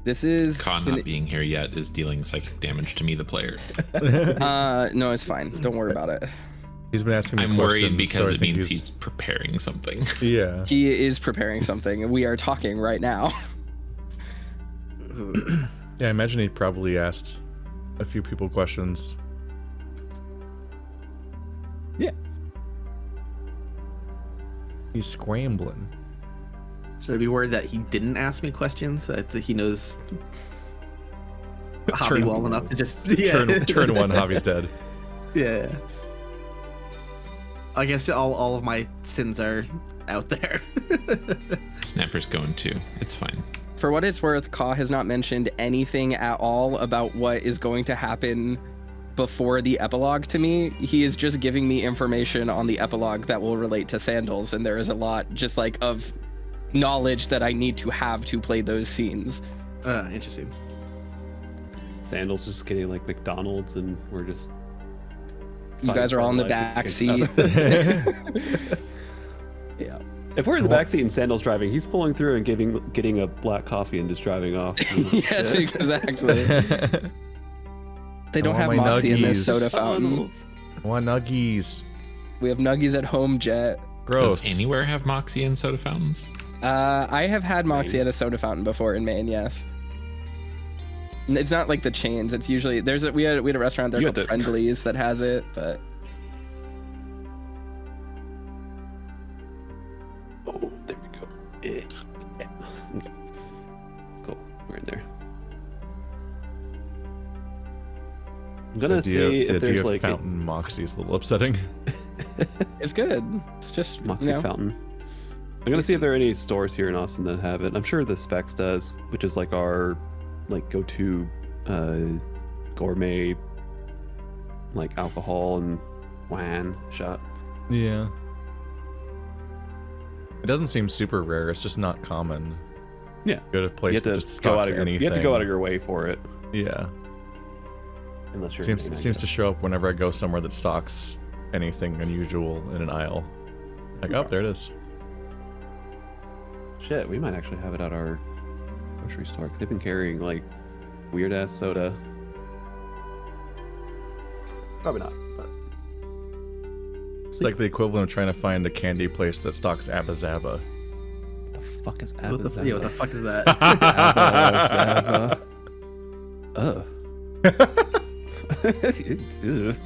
This is Khan not being here yet is dealing psychic damage to me, the player. No, it's fine. Don't worry about it. He's been asking me I'm questions, worried because so it means he's preparing something. Yeah. He is preparing something, and we are talking right now. Yeah, I imagine he probably asked a few people questions. Yeah. He's scrambling. Should I be worried that he didn't ask me questions? That he knows Javi well enough to just Turn one, Javi's dead. Yeah. I guess all of my sins are out there. Snapper's going too. It's fine. For what it's worth, Ka has not mentioned anything at all about what is going to happen before the epilogue to me. He is just giving me information on the epilogue that will relate to Sandals, and there is a lot just like of knowledge that I need to have to play those scenes. Interesting. Sandals just getting like McDonald's, and we're just. You guys are all in the back seat. Yeah. If we're in the back seat and Sandals driving, he's pulling through and getting a black coffee and just driving off. Yes, exactly. They don't have Moxie in this soda fountain. I want nuggies. We have nuggies at home, Jet. Gross. Does anywhere have Moxie and soda fountains? I have had Moxie at a soda fountain before in Maine, yes. It's not like the chains. It's usually we had a restaurant there called Friendlies that has it, but. Oh, there we go. Yeah. Okay. Cool. We're in there. I'm gonna see if there's like fountain Moxie is a little upsetting. It's good. It's just Moxie fountain. I'm gonna see if there are any stores here in Austin that have it. I'm sure the Specs does, which is like our go-to gourmet like alcohol and wine shop. Yeah. It doesn't seem super rare. It's just not common. Yeah. Go to a place that just stocks anything. You have to go out of your way for it. Yeah. Unless you're seems to show up whenever I go somewhere that stocks anything unusual in an aisle. Like, oh, there it is. Shit, we might actually have it at our grocery store because they've been carrying like weird ass soda. Probably not, but it's like the equivalent of trying to find a candy place that stocks Abba Zaba. What the fuck is Abba What the fuck is that? Abba Zaba.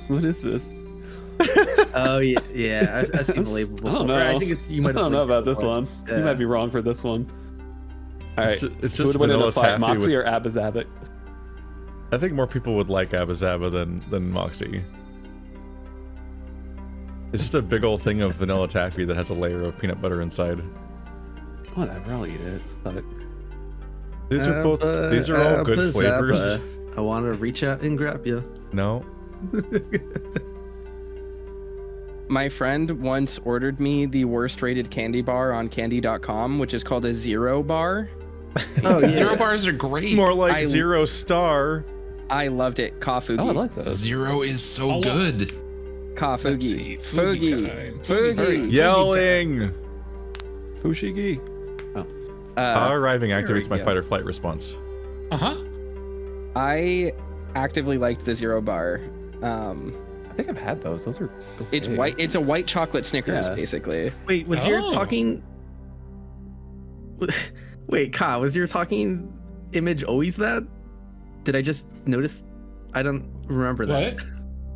What is this? Oh yeah. I've seen the label before. I don't know. I think it's you might. I don't know about this before. one. You might be wrong for this one. All right, it's just who would win in vanilla a fight, taffy Moxie with... or Abba Zaba? I think more people would like Abba Zaba than Moxie. It's just a big old thing of vanilla taffy that has a layer of peanut butter inside. Whatever, I'll eat it. But These are all good flavors. I want to reach out and grab you. No. My friend once ordered me the worst rated candy bar on candy.com, which is called a Zero Bar. Oh, yeah. Zero bars are great. More like Zero Star. I loved it. Kafugi. oh, I like those. Zero is so good. Kafugi. Fugi. Fugi. Yelling. Fushigi. Arriving there activates we my go. fight or flight response. I actively liked the Zero Bar. I think I've had those. Those are okay. It's white. It's a white chocolate Snickers, Yeah. basically. Wait, was your talking? Wait, Ka, was your talking image always that? Did I just notice? I don't remember that. What?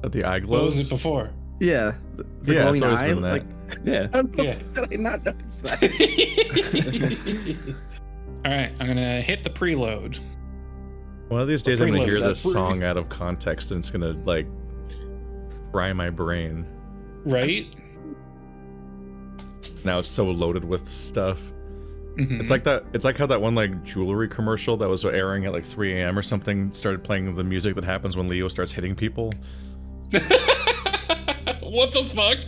At the eye What was it glows. before? Yeah, the Yeah, glowing it's always eye. been that. Like, Yeah. how the Yeah. fuck did I not notice that? All right, I'm gonna hit the preload. One of these days, I'm gonna Preload, hear this that's song out of context, and it's gonna like fry my brain. Right? Now it's so loaded with stuff. Mhm. It's like that. It's like how that one like jewelry commercial that was airing at like 3 a.m. or something started playing the music that happens when Leo starts hitting people, What the fuck?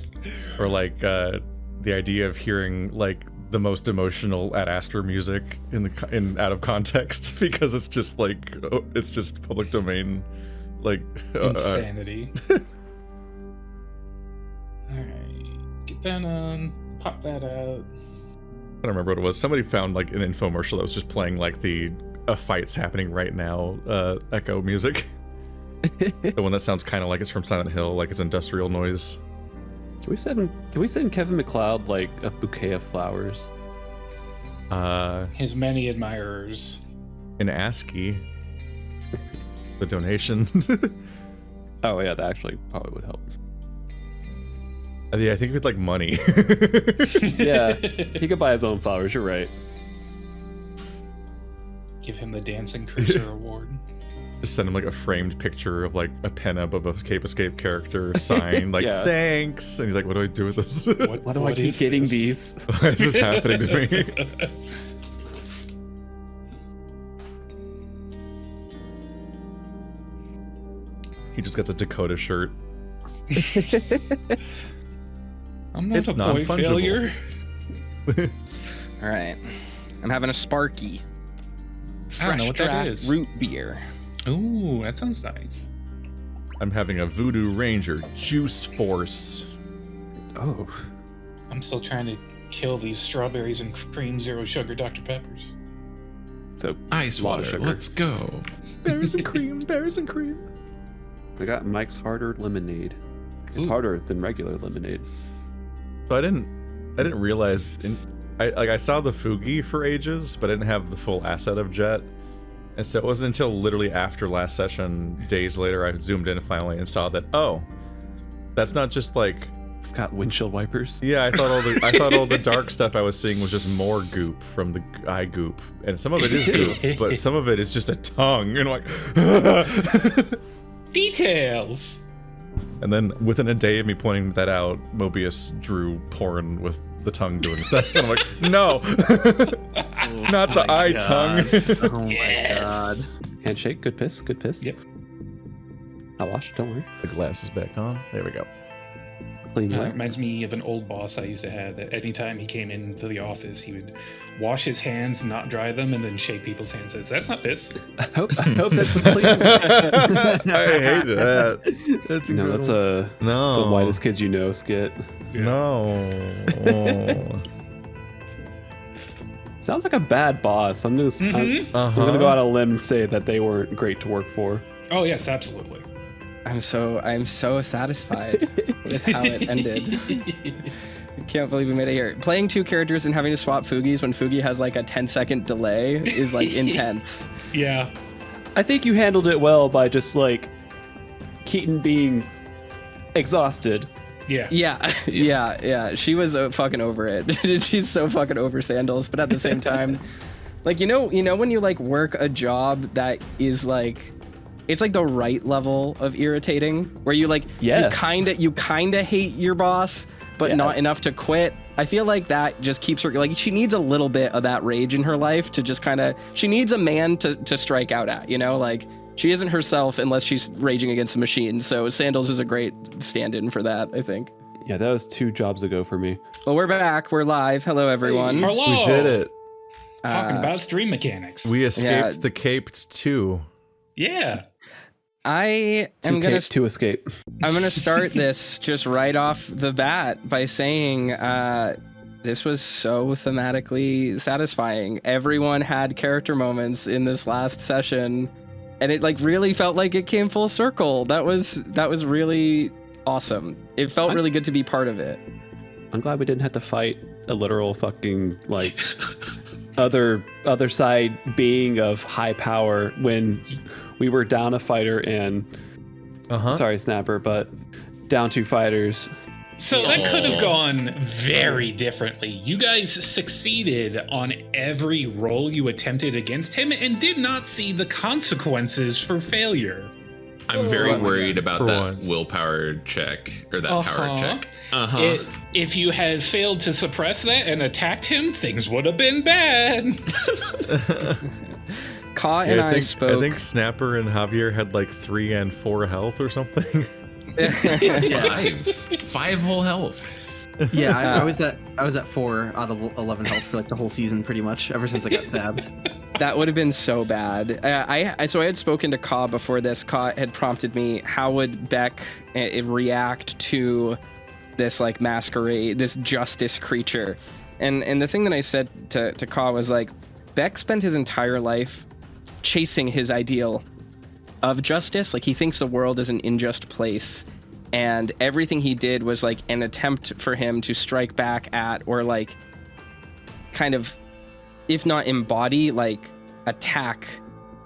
or like the idea of hearing like the most emotional Ad Astra music in out of context because it's just like it's just public domain, like Insanity. Alright, get that on, pop that out. I don't remember what it was. Somebody found like an infomercial that was just playing like a fight's happening right now echo music. The one that sounds kind of like it's from Silent Hill, like it's industrial noise. Can we send Kevin MacLeod like a bouquet of flowers? His many admirers. In ASCII, the donation. Oh yeah, that actually probably would help. Yeah, I think with like money. Yeah, he could buy his own flowers. You're right. Give him the Dancing Cruiser Award. Just send him like a framed picture of like a pen-up of a Cape Escape character signed like Yeah. Thanks, and he's like, what do I do with this? Why do I keep getting these? Why is this happening to me? He just gets a Dakota shirt. I'm not It's a boy non-fungible. failure. All right. I'm having a Sparky. I don't know Fresh what that draft is. root beer. Ooh, that sounds nice. I'm having a Voodoo Ranger Juice Force. Oh, I'm still trying to kill these strawberries and cream zero sugar Dr. Peppers. so Ice Lot of water. sugar. Let's go. Berries and cream, berries and cream. I got Mike's Harder Lemonade. It's Ooh. harder than regular lemonade. So I didn't realize I saw the Fugi for ages, but I didn't have the full asset of Jet. And so it wasn't until literally after last session, days later, I zoomed in finally and saw that, oh, that's not just like, It's got windshield wipers. yeah, I thought all the dark stuff I was seeing was just more goop from the eye goop. And some of it is goop, but some of it is just a tongue. And I'm like, Details! and then within a day of me pointing that out, Mobius drew porn with the tongue doing stuff. And I'm like, no, not the eye tongue. Oh my god. Handshake, good piss, good piss. Yep. I'll wash, don't worry. The glass is back on. There we go. Clean It white. reminds me of an old boss I used to have that anytime he came into the office, he would wash his hands, not dry them, and then shake people's hands. Says, that's not piss. I hope that's a clean. I hated that. That's No, that's a No. whitest kids you know skit. No. Oh. Sounds like a bad boss. I'm gonna Mhm. I'm gonna go out on a limb and say that they weren't great to work for. Oh, yes, absolutely. I'm so satisfied with how it ended. I can't believe we made it here. Playing two characters and having to swap Fugis when Fugi has like a 10-second delay is like intense. Yeah. I think you handled it well by just like Keaton being exhausted. Yeah. Yeah. She was fucking over it. She's so fucking over Sandals, but at the same time, like you know when you like work a job that is like, it's like the right level of irritating, where you like Yes. you kinda hate your boss, but not Yes. enough to quit. I feel like that just keeps her like, she needs a little bit of that rage in her life to just kind of, she needs a man to strike out at, like she isn't herself unless she's raging against the machine. So Sandals is a great stand-in for that, I think. Yeah, that was 2 jobs ago for me. Well, we're back. We're live. Hello, everyone. Hello. We did it. Talking about stream mechanics. We escaped Yeah. the caped too. Yeah. I am gonna to escape. I'm gonna start this just right off the bat by saying this was so thematically satisfying. Everyone had character moments in this last session, and it like really felt like it came full circle. That was really awesome. It felt really good to be part of it. I'm glad we didn't have to fight a literal fucking like other side being of high power when we were down a fighter and sorry Snapper, but down 2 fighters. So that could have gone very differently. You guys succeeded on every roll you attempted against him and did not see the consequences for failure. I'm very Oh my worried God. about For that once. willpower check, or that power check. If you had failed to suppress that and attacked him, things would have been bad. Ka and I spoke. I think Snapper and Javier had like 3 and 4 health or something. 5 whole health. Yeah, I was at 4 out of 11 health for like the whole season, pretty much, ever since I got stabbed. That would have been so bad. So I had spoken to Ka before this. Ka had prompted me, how would Beck react to this like masquerade, this justice creature? And the thing that I said to Ka was like, Beck spent his entire life chasing his ideal of justice. Like, he thinks the world is an unjust place, and everything he did was like an attempt for him to strike back at, or like kind of, if not embody, like attack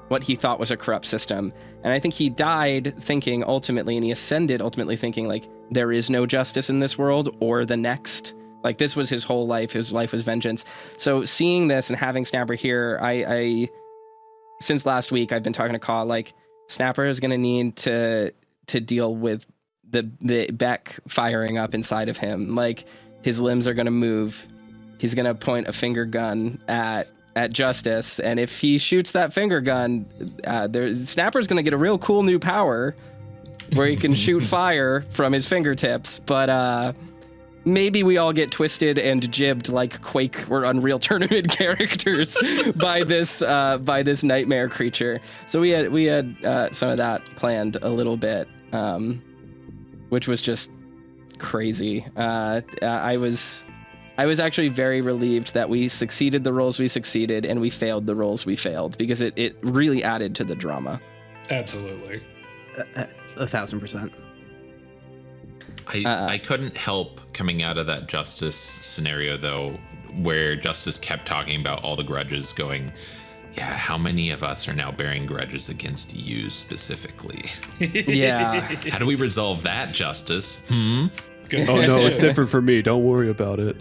what he thought was a corrupt system. And I think he died thinking ultimately, and he ascended ultimately thinking like, there is no justice in this world or the next. Like, this was his whole life. His life was vengeance. So seeing this and having Snapper here, I since last week, I've been talking to Ka, like, Snapper is going to need to deal with the Beck firing up inside of him. Like, his limbs are going to move. He's going to point a finger gun at Justice. And if he shoots that finger gun, Snapper's going to get a real cool new power where he can shoot fire from his fingertips. But maybe we all get twisted and jibbed like Quake or Unreal Tournament characters by this nightmare creature. So we had some of that planned a little bit, which was just crazy. I was actually very relieved that we succeeded the roles we succeeded and we failed the roles we failed, because it really added to the drama. Absolutely. 1,000%. I couldn't help coming out of that Justice scenario, though, where Justice kept talking about all the grudges, going, yeah, how many of us are now bearing grudges against you specifically? Yeah. How do we resolve that, Justice? Oh no, it's different for me. Don't worry about it.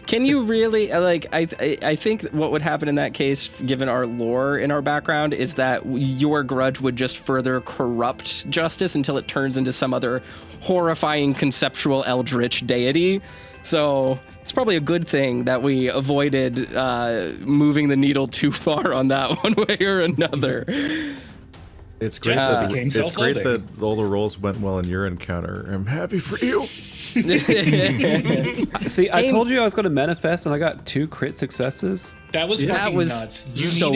Can you really like? I think what would happen in that case, given our lore in our background, is that your grudge would just further corrupt Justice until it turns into some other horrifying conceptual eldritch deity. So it's probably a good thing that we avoided moving the needle too far on that one way or another. It's great. It's great that all the rolls went well in your encounter. I'm happy for you. See, I told you I was going to manifest, and I got 2 crit successes. That was fucking nuts.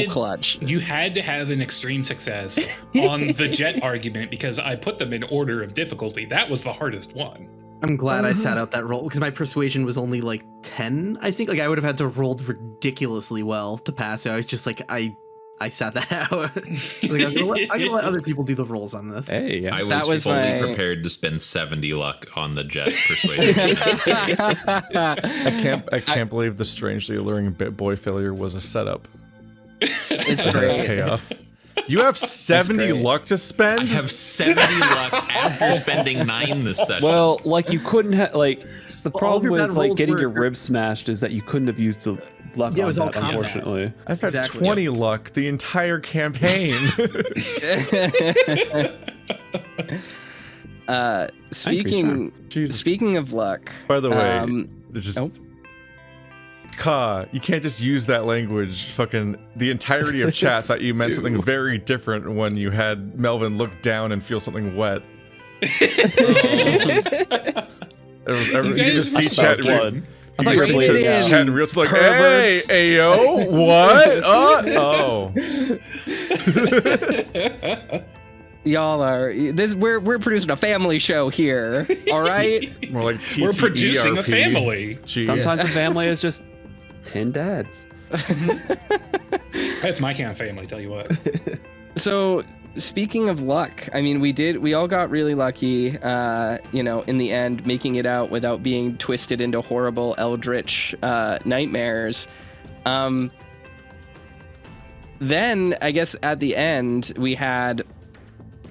Clutch. You had to have an extreme success on the jet argument, because I put them in order of difficulty. That was the hardest one. I'm glad I sat out that roll, because my persuasion was only like 10, I think. Like, I would have had to have rolled ridiculously well to pass. So I was just like, I sat that out. Like, I'm gonna let other people do the rolls on this. Hey, yeah. I was fully prepared to spend 70 luck on the jet persuasion. I can't believe the strangely alluring Bit Boy failure was a setup. It's great. Payoff. You have 70 luck to spend? I have 70 luck after spending 9 this session. Well, like, you couldn't have, like, the All of problem your with bad like rolls getting were- your ribs smashed is that you couldn't have used the luck Yeah, it on was all that, combat. unfortunately. I've had Exactly. 20 luck the entire campaign. Jesus. Speaking of luck. By the way, just oh. Ka, you can't just use that language. Fucking the entirety of chat thought you meant something very different when you had Melvin look down and feel something wet. You just see chat. blood. You thought just you were see bleeding chat in real time, like, hey, ayo, what? Oh. Y'all are this. We're producing a family show here. All right. More like TTERP. We're producing a family. Gee. Sometimes a family is just 10 dads. That's my kind of family, tell you what. So speaking of luck, I mean, we all got really lucky, in the end, making it out without being twisted into horrible eldritch nightmares. Then I guess at the end we had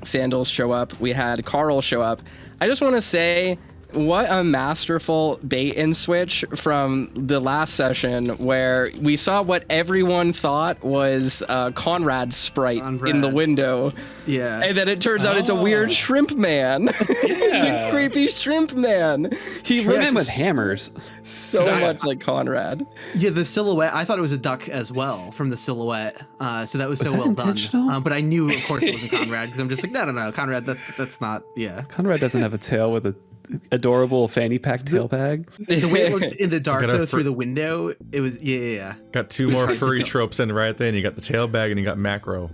Sandals show up, we had Carl show up. I just want to say, what a masterful bait and switch from the last session, where we saw what everyone thought was Conrad's sprite in the window. Yeah. And then it turns out it's a weird shrimp man. It's a creepy shrimp man. He Shrimp man looks with hammers. so much like Conrad. Yeah, the silhouette, I thought it was a duck as well from the silhouette. So that was so that well done. intentional? But I knew, of course, it wasn't Conrad, because I'm just like, no, Conrad, that's not, yeah. Conrad doesn't have a tail with a adorable fanny pack tail bag. The way it looked in the dark got a though through the window, it was yeah. Got two It was more hard to furry tell. tropes in right there, and you got the tail bag and you got macro.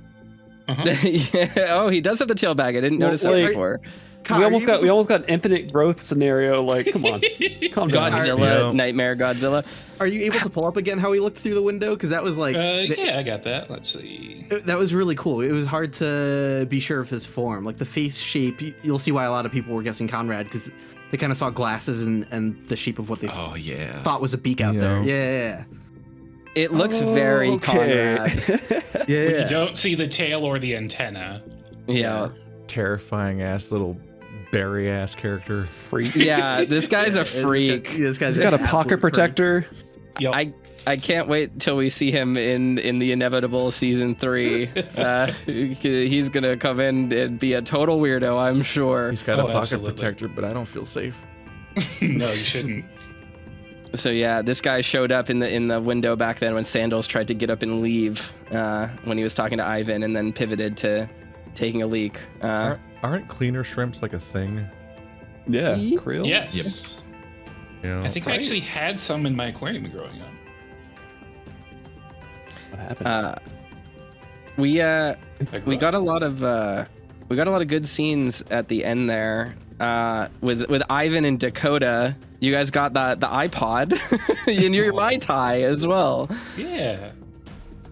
Yeah. Oh, he does have the tail bag. I didn't Well, notice that like- before. Kyle, We are almost you got an infinite growth scenario. Like, come on, calm down. Godzilla, Yeah. Nightmare Godzilla. Are you able to pull up again how he looked through the window? Because that was like Yeah, I got that. Let's see. that was really cool. It was hard to be sure of his form, like the face shape. You'll see why a lot of people were guessing Conrad because they kind of saw glasses and the shape of what they Oh yeah. thought was a beak out there. Yeah, It looks very Conrad. yeah. When you don't see the tail or the antenna. Yeah. Terrifying ass little berry ass character. Freak. Yeah, this guy's a freak. This guy's He's got a absolute pocket freak. protector. Yep. I can't wait till we see him in the inevitable season 3. He's gonna come in and be a total weirdo, I'm sure. He's got a Oh, pocket absolutely. protector, but I don't feel safe. No, you shouldn't. So yeah, this guy showed up in the window back then when Sandals tried to get up and leave when he was talking to Ivan, and then pivoted to taking a leak. Aren't cleaner shrimps like a thing? Yeah, Yep. krill. Yes. You know? I think I actually had some in my aquarium growing up. What happened? We Like we what? got a lot of good scenes at the end there with Ivan and Dakota. You guys got the iPod and your Mai Tai as well. Yeah.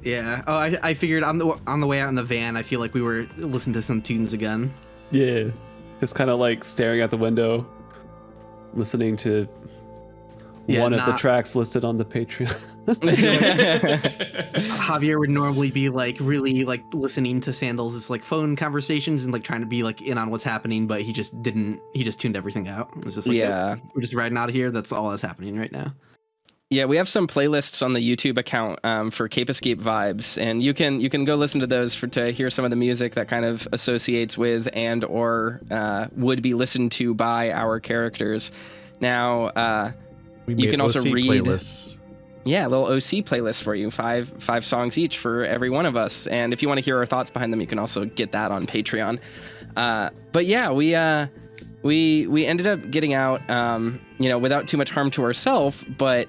Yeah. Oh, I figured on the way out in the van, I feel like we were listening to some tunes again. Yeah, just kind of like staring out the window, listening to Yeah, one of the not- tracks listed on the Patreon. Javier would normally be like really like listening to Sandals' like phone conversations and like trying to be like in on what's happening, but he just didn't. He just tuned everything out. It was just like, Yeah. "Nope, we're just riding out of here. That's all that's happening right now. Yeah, we have some playlists on the YouTube account for Cape Escape vibes, and you can go listen to those to hear some of the music that kind of associates with and or would be listened to by our characters. Now, We you made can also OC read- playlists. yeah, a little OC playlist for you, five songs each for every one of us. And if you want to hear our thoughts behind them, you can also get that on Patreon. But yeah, we ended up getting out, without too much harm to ourselves, but.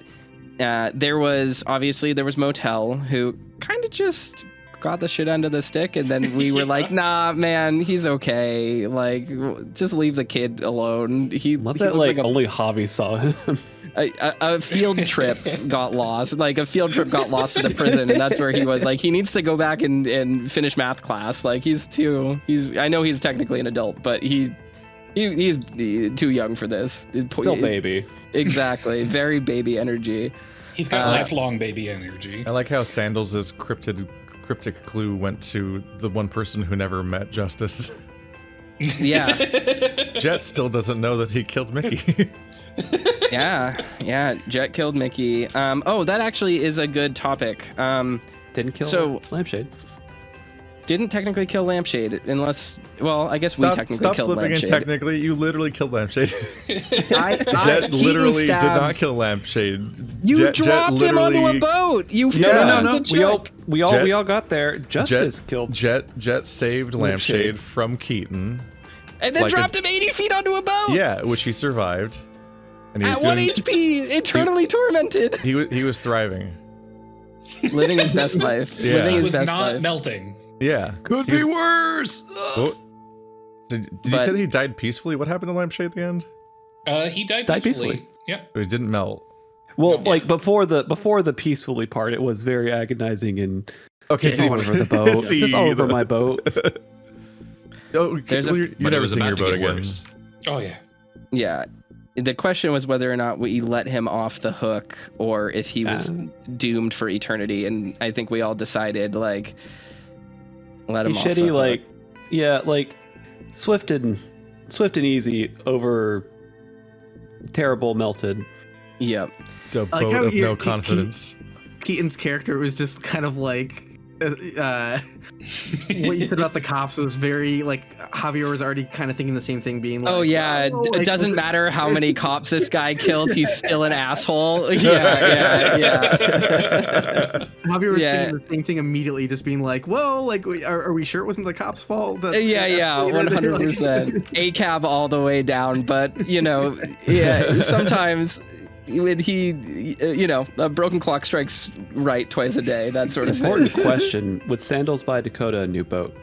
There was Motel, who kind of just got the shit under the stick, and then we were like, nah, man, he's okay. Like, just leave the kid alone. He Love he that looks like like only Hobby saw him. a field trip got lost. Like a field trip got lost to the prison, and that's where he was. Like, he needs to go back and finish math class. Like, I know he's technically an adult, but he's too young for this. Still baby. Exactly. Very baby energy. He's got lifelong baby energy. I like how Sandals' cryptic clue went to the one person who never met Justice. Yeah. Jet still doesn't know that he killed Mickey. Yeah. Jet killed Mickey. That actually is a good topic. Didn't kill So- Lampshade. Didn't technically kill Lampshade, unless, well, I guess we Stop technically killed slipping in Lampshade. technically. You literally killed Lampshade. Keaton Jet literally did stabbed. not kill Lampshade. You Jet dropped him onto a literally- boat. You Yeah. fell into the We check. all got there. Justice killed. Jet saved Lampshade. Lampshade from Keaton. And then like dropped him 80 feet onto a boat. Yeah, which he survived. And he was At 1 doing, HP, eternally tormented. he was thriving. Living his best life. Yeah. Living He his was best not life. melting. Yeah. Could He was- be worse. Oh. Did you But- say that he died peacefully? What happened to Lampshade at the end? He died Died peacefully. peacefully. Yep. It didn't melt. Well, Yeah. like before the peacefully part, it was very agonizing and Okay, just over the boat, See, just over the- my boat. Oh, There's a- you're But it never was seeing your about to boat get again. worse. Oh yeah. Yeah. The question was whether or not we let him off the hook or if he was doomed for eternity. And I think we all decided, like, let him He's off the shitty, hook. like, yeah, like swift and easy over terrible melted. Yep. The I like boat how of you're- no confidence. Keaton's character was just kind of like what you said about the cops was very like Javier was already kind of thinking the same thing, being like, Oh yeah, "Oh, it like, doesn't matter how many cops this guy killed, he's still an asshole. Yeah. Javier was Yeah. thinking the same thing immediately, just being like, well, like, are we sure it wasn't the cops' fault? Yeah, 100%. ACAB all the way down, but you know, yeah, sometimes when he, you know, a broken clock strikes right twice a day, that sort of thing. Important question: would Sandals buy Dakota a new boat?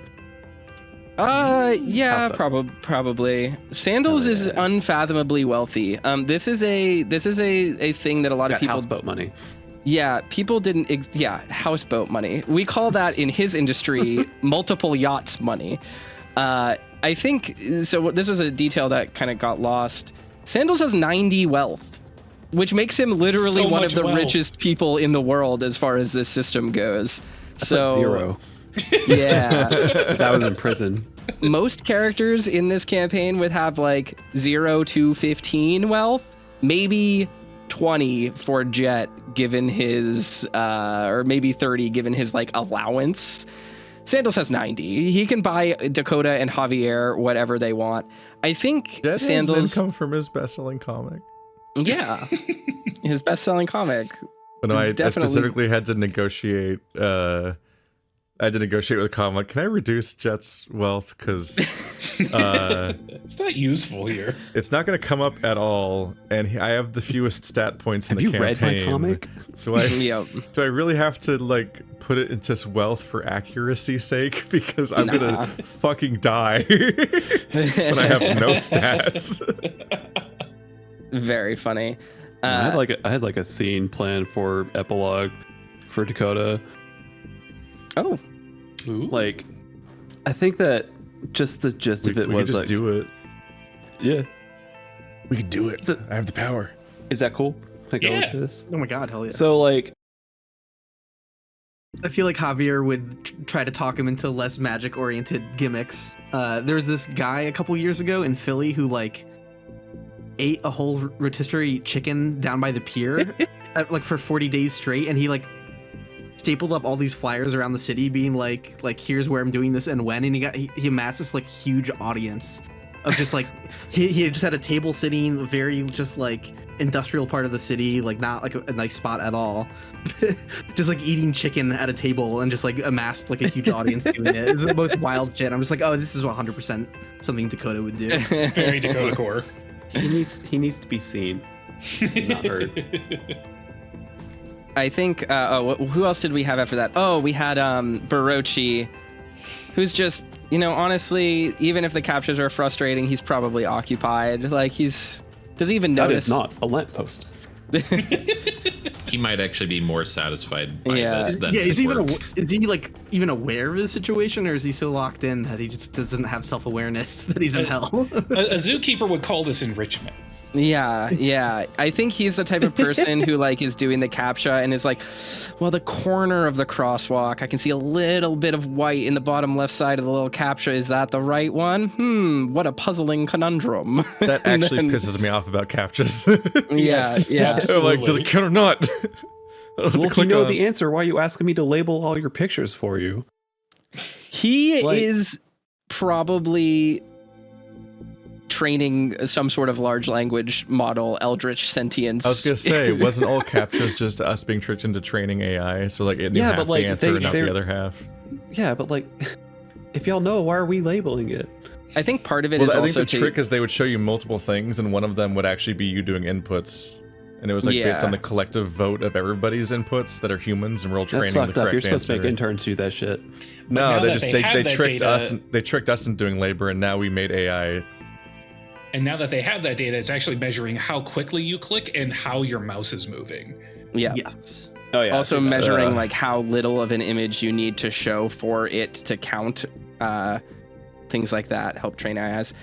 Yeah, probably. Sandals is unfathomably wealthy. This is a thing that a lot of people. Houseboat money. Yeah, people didn't. Houseboat money. We call that in his industry multiple yachts money. I think so. This was a detail that kind of got lost. Sandals has 90 wealth, which makes him literally So one of much the wealth. richest people in the world as far as this system goes. So 0. Yeah. Because I was in prison. Most characters in this campaign would have like 0 to 15 wealth, maybe 20 for Jet given his or maybe 30 given his like allowance. Sandals has 90. He can buy Dakota and Javier whatever they want. I think Jet Sandals has income from his best-selling comic. Yeah. His best-selling comic. But no, I Definitely. specifically had to negotiate. I had to negotiate with Colin. Like, can I reduce Jet's wealth? Because It's not useful here. it's not going to come up at all, and I have the fewest stat points in Have the you read campaign. my comic? Do I? Yep. Do I really have to like put it into wealth for accuracy's sake? Because I'm Nah. gonna fucking die when I have no stats. Very funny. I had like a scene planned for epilogue for Dakota. Oh, Ooh. Like, I think that just the gist of it we was could just like, do it. yeah, We could do it. Is it- I have the power. is that cool? Can I go Yeah. into this? Oh my god, hell yeah. So like, I feel like Javier would try to talk him into less magic-oriented gimmicks. There was this guy a couple years ago in Philly who like ate a whole rotisserie chicken down by the pier like for 40 days straight, and he like stapled up all these flyers around the city being like here's where I'm doing this and when, and he amassed this like huge audience of just like he just had a table sitting very just like industrial part of the city, like not like a nice spot at all. Just like eating chicken at a table and just like amassed like a huge audience doing it. It's the most wild shit. I'm just like, oh, this is 100% something Dakota would do. Very Dakota core. he needs to be seen, not heard. I think, who else did we have after that? Oh, we had Barochi, who's just, you know, honestly, even if the captures are frustrating, he's probably occupied. Like, does he even That notice? is not a lamppost. He might actually be more satisfied by Yeah. this than Yeah, his work. is he like even aware of his situation, or is he so locked in that he just doesn't have self-awareness that he's in hell? A zookeeper would call this enrichment. Yeah. I think he's the type of person who like is doing the CAPTCHA and is like, well, the corner of the crosswalk, I can see a little bit of white in the bottom left side of the little CAPTCHA. Is that the right one? What a puzzling conundrum. That And actually then- pisses me off about captchas. Yeah. They're like, does it count or not? I don't have to Well, if you click know on. the answer, why are you asking me to label all your pictures for you? He Like- is probably training some sort of large language model, eldritch sentience. I was gonna say, wasn't all captchas just us being tricked into training AI? So like, it knew Yeah, half but, like, the answer and not the they're- other half. Yeah, but like, if y'all know, why are we labeling it? I think part of it Well, is I think also the trick is they would show you multiple things, and one of them would actually be you doing inputs, and it was like based Yeah. on the collective vote of everybody's inputs that are humans, and we're all That's training the fucked up. correct You're supposed to answer. make interns do that shit. now No, they that just they they, have they that tricked data- us. They tricked us into doing labor, and now we made AI. And now that they have that data, it's actually measuring how quickly you click and how your mouse is moving. yeah. Yes. Oh yeah. Also I see that. measuring like how little of an image you need to show for it to count, things like that help train AIs.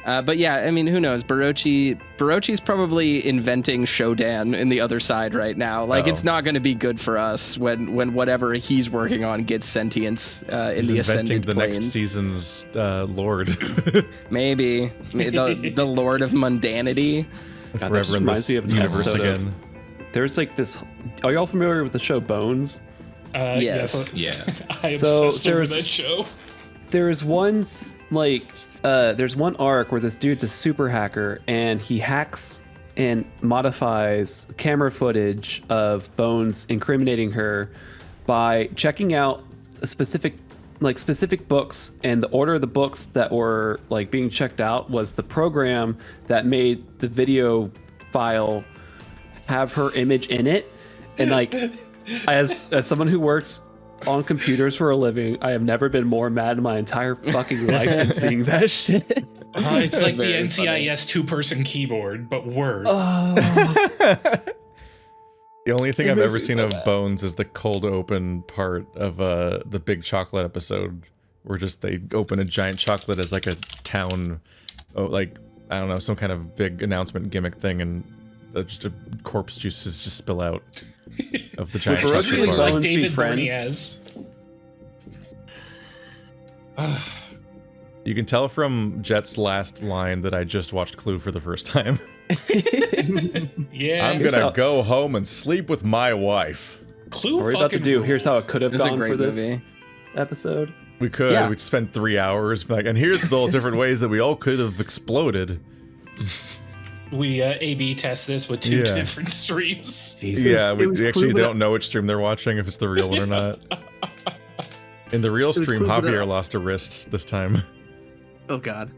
But yeah, I mean, who knows? Barochi's probably inventing Shodan in the other side right now. Like, it's not going to be good for us when whatever he's working on gets sentience in He's the inventing ascended the planes. next season's lord. Maybe the Lord of Mundanity. God, that Forever just in reminds this me of an universe episode of- again. There's like this. Are y'all familiar with the show Bones? Yes. Yeah. I So obsessed over there's- that show. There's one there's one arc where this dude's a super hacker and he hacks and modifies camera footage of Bones incriminating her by checking out a specific books, and the order of the books that were like being checked out was the program that made the video file have her image in it. And like as someone who works on computers for a living, I have never been more mad in my entire fucking life than seeing that shit. It's like the Very funny. NCIS two-person keyboard, but worse. The only thing It I've makes ever me seen so of mad. Bones is the cold open part of the Big Chocolate episode, where just they open a giant chocolate as like a town, like I don't know, some kind of big announcement gimmick thing, and just a corpse juices just spill out of the giant Would It's chocolate really bar. like Bones be David friends? Berniez. You can tell from Jet's last line that I just watched Clue for the first time. Yeah. I'm Here's gonna how- go home and sleep with my wife. Clue What we're about to fucking do, here's how it rules. could have It was a gone for great this movie. episode. We could. Yeah. We'd spend 3 hours, like, and here's the different ways that we all could have exploded. We A/B test this with two Yeah. different streams. Jesus. Yeah, we was actually Clue, but- don't know which stream they're watching, if it's the real one or not. In the real was stream, Clue, but- Javier lost a wrist this time. Oh god.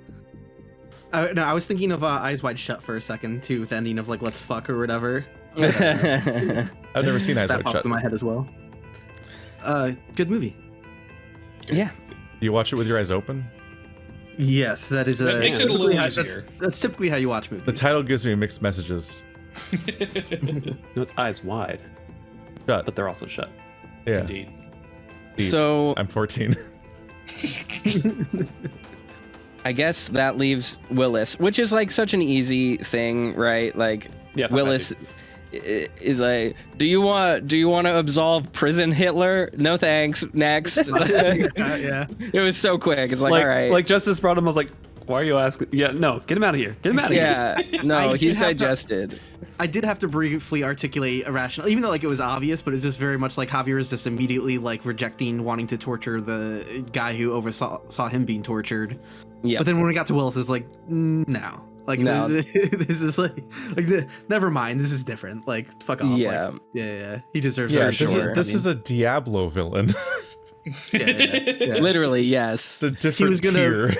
I was thinking of Eyes Wide Shut for a second too, with the ending of like Let's Fuck or whatever. I've never seen Eyes That Wide popped Shut. in my head as well. Good movie. Yeah. Do you watch it with your eyes open? Yes, that is That makes it a little typically how- easier. That's typically how you watch movies. The title gives me mixed messages. No, it's eyes wide, Shut. but they're also shut. Yeah, Indeed. Deep. So I'm 14. I guess that leaves Willis, which is like such an easy thing, right? Like Yeah, Willis is like, do you want to absolve prison Hitler? No thanks. Next. Yeah. It was so quick. It's like, like, all right. like Justice brought him. I was like, why are you asking? Yeah, no, get him out of here. Get him out of here. yeah. No, I did he's have to- digested. I did have to briefly articulate a rationale, even though like it was obvious, but it's just very much like Javier is just immediately like rejecting wanting to torture the guy who saw him being tortured. Yeah. But then when we got to Willis, it's like, no. Like, No. this is like never mind. This is different. Like, fuck off. Yeah. Like, yeah. He deserves Yeah, to For sure. this is a Diablo villain. yeah. Literally, yes. It's a different was gonna- tier.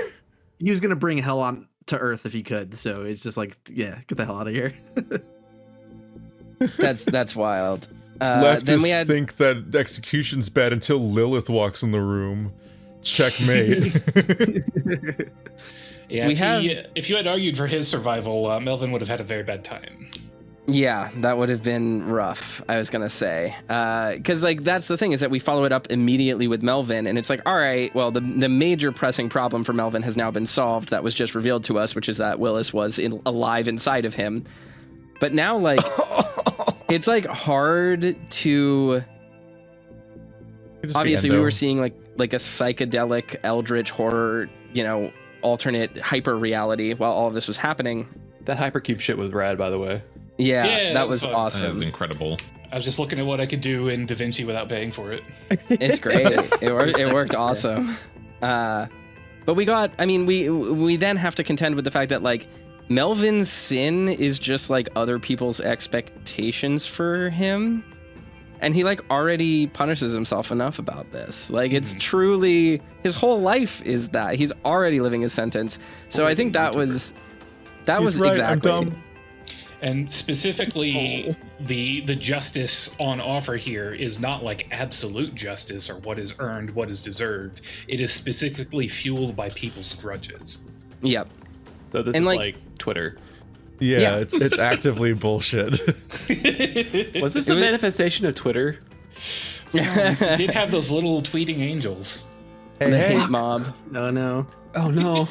He was gonna bring hell on to Earth if he could. So it's just like, yeah, get the hell out of here. That's wild. Then Leftists we had think that execution's bad until Lilith walks in the room. Checkmate. Yeah, We if you had argued for his survival, Melvin would have had a very bad time. Yeah, that would have been rough, I was gonna say. Because, like, that's the thing, is that we follow it up immediately with Melvin, and it's like, all right, well, the major pressing problem for Melvin has now been solved. That was just revealed to us, which is that Willis was alive inside of him. But now, like, it's, like, hard to... Just be Obviously, we Endo. were seeing, like a psychedelic, eldritch horror, alternate hyper reality while all of this was happening. That hypercube shit was rad, by the way. Yeah, Yeah, that was fun. That was awesome. incredible. I was just looking at what I could do in DaVinci without paying for it. It's great. It worked awesome. But we then have to contend with the fact that, like, Melvin's sin is just like other people's expectations for him. And he, like, already punishes himself enough about this. Like, it's truly, his whole life is that. He's already living his sentence. So I think that was He's right, exactly. I'm dumb. And specifically, the justice on offer here is not like absolute justice or what is earned, what is deserved. It is specifically fueled by people's grudges. Yep. So this And, is like- like Twitter. Yeah, Yeah. it's actively bullshit. Was this the manifestation of Twitter? We did have those little tweeting angels. The hate mob. No. Oh no.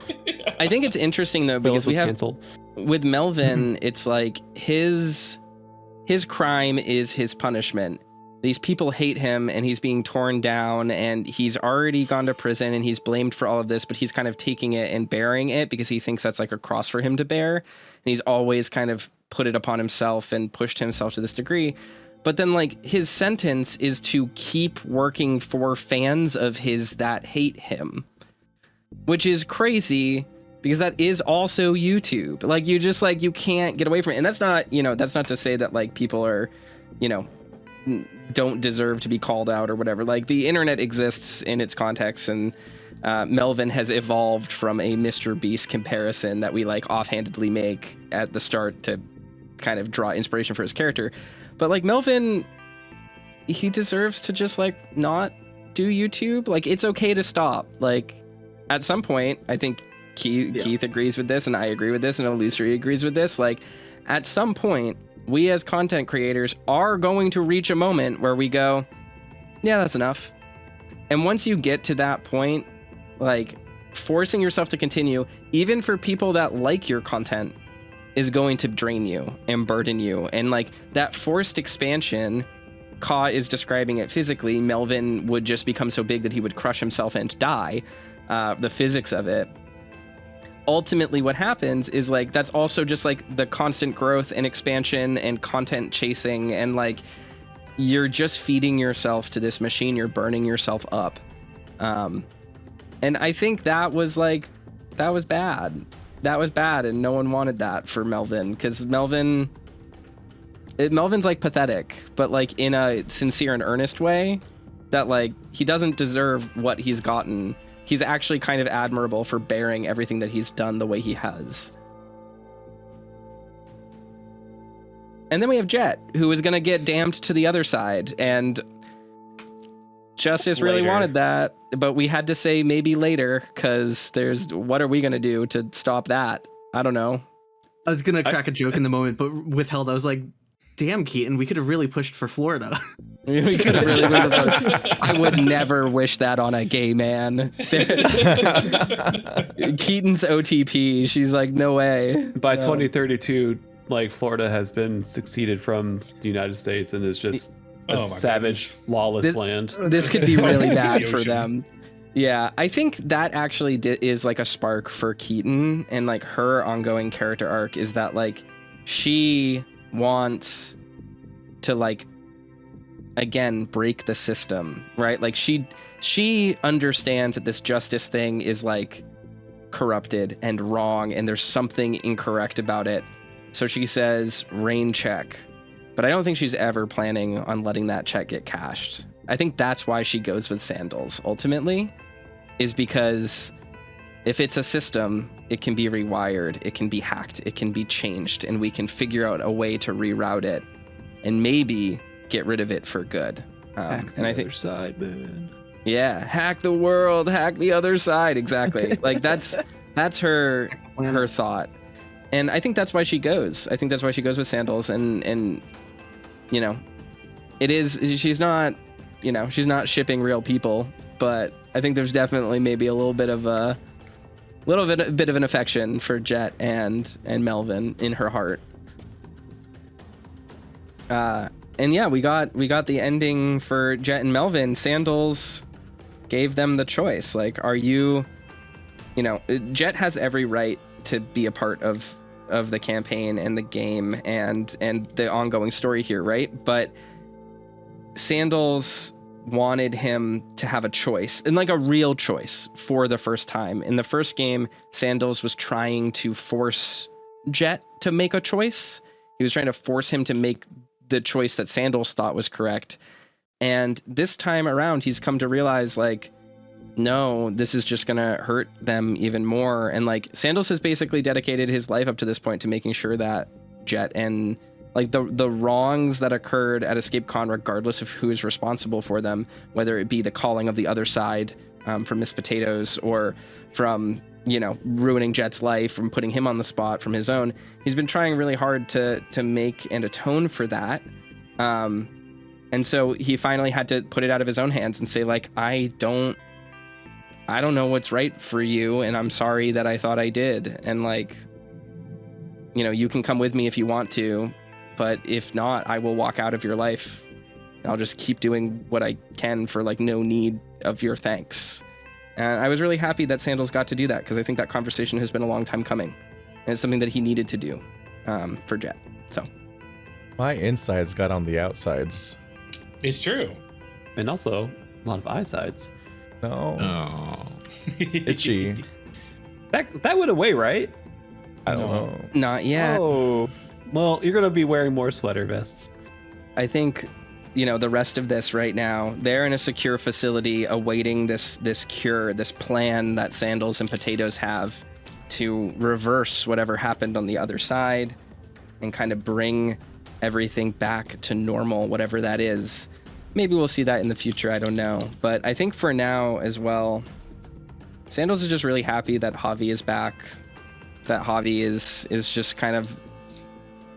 I think it's interesting though, because Willis we was have canceled. with Melvin, it's like his crime is his punishment. These people hate him and he's being torn down and he's already gone to prison and he's blamed for all of this, but he's kind of taking it and bearing it because he thinks that's like a cross for him to bear. And he's always kind of put it upon himself and pushed himself to this degree. But then like his sentence is to keep working for fans of his that hate him, which is crazy because that is also YouTube. Like you just like, you can't get away from it. And that's not, you know, that's not to say that like people are, you know, don't deserve to be called out or whatever. Like the internet exists in its context, and Melvin has evolved from a Mr. Beast comparison that we like offhandedly make at the start to kind of draw inspiration for his character. But like Melvin, he deserves to just like not do YouTube. Like it's okay to stop. Like at some point, I think Keith agrees with this, and I agree with this, and Illusory agrees with this. Like at some point, we as content creators are going to reach a moment where we go, yeah, that's enough. And once you get to that point, like forcing yourself to continue, even for people that like your content, is going to drain you and burden you. And like that forced expansion, Ka is describing it physically. Melvin would just become so big that he would crush himself and die. The physics of it. Ultimately what happens is like that's also just like the constant growth and expansion and content chasing, and like you're just feeding yourself to this machine, you're burning yourself up. And I think that was bad. That was bad, and no one wanted that for Melvin, because Melvin's like pathetic, but like in a sincere and earnest way, that like he doesn't deserve what he's gotten. He's actually kind of admirable for bearing everything that he's done the way he has. And then we have Jet, who is going to get damned to the other side. And Justice really wanted that, but we had to say maybe later, because what are we going to do to stop that? I don't know. I was going to crack a joke in the moment, but withheld. I was like, damn, Keaton, we could have really pushed for Florida. We could have really I would never wish that on a gay man. Keaton's OTP. She's like, no way. By 2032, like Florida has been succeeded from the United States and is just a savage, lawless land. This could be really bad for them. Yeah, I think that actually is like a spark for Keaton, and like her ongoing character arc is that like she wants to like again break the system, right? Like she understands that this justice thing is like corrupted and wrong, and there's something incorrect about it. So she says rain check, but I don't think she's ever planning on letting that check get cashed. I think that's why she goes with Sandals ultimately, is because if it's a system, it can be rewired, it can be hacked, it can be changed, and we can figure out a way to reroute it and maybe get rid of it for good. Hack the other side, man. Yeah, hack the world, hack the other side. Exactly. Like that's her thought. And I think that's why she goes. I think that's why she goes with Sandals, and you know, she's not shipping real people, but I think there's definitely maybe a little bit of an affection for Jet and Melvin in her heart. And yeah, we got the ending for Jet and Melvin. Sandals gave them the choice. Like, are you know, Jet has every right to be a part of the campaign and the game and the ongoing story here, right? But Sandals wanted him to have a choice, and like a real choice for the first time. In the first game, Sandals was trying to force Jet to make a choice. He was trying to force him to make the choice that Sandals thought was correct. And this time around, he's come to realize, like, no, this is just gonna hurt them even more. And like Sandals has basically dedicated his life up to this point to making sure that Jet and like the wrongs that occurred at Escape Con, regardless of who is responsible for them, whether it be the calling of the other side from Miss Potatoes, or from, you know, ruining Jet's life, from putting him on the spot from his own, he's been trying really hard to make and atone for that. And so he finally had to put it out of his own hands and say, like, I don't know what's right for you, and I'm sorry that I thought I did. And like, you know, you can come with me if you want to, but if not, I will walk out of your life. I'll just keep doing what I can for like no need of your thanks. And I was really happy that Sandals got to do that, because I think that conversation has been a long time coming, and it's something that he needed to do for Jet. So My insides got on the outsides. It's true. And also a lot of eyesides. No. Oh. Itchy. That went away, right? I don't know. Not yet. Oh. Well, you're gonna be wearing more sweater vests. I think, the rest of this right now, they're in a secure facility awaiting this cure, this plan that Sandals and Potatoes have to reverse whatever happened on the other side and kind of bring everything back to normal, whatever that is. Maybe we'll see that in the future, I don't know. But I think for now as well, Sandals is just really happy that Javi is back, that Javi is just kind of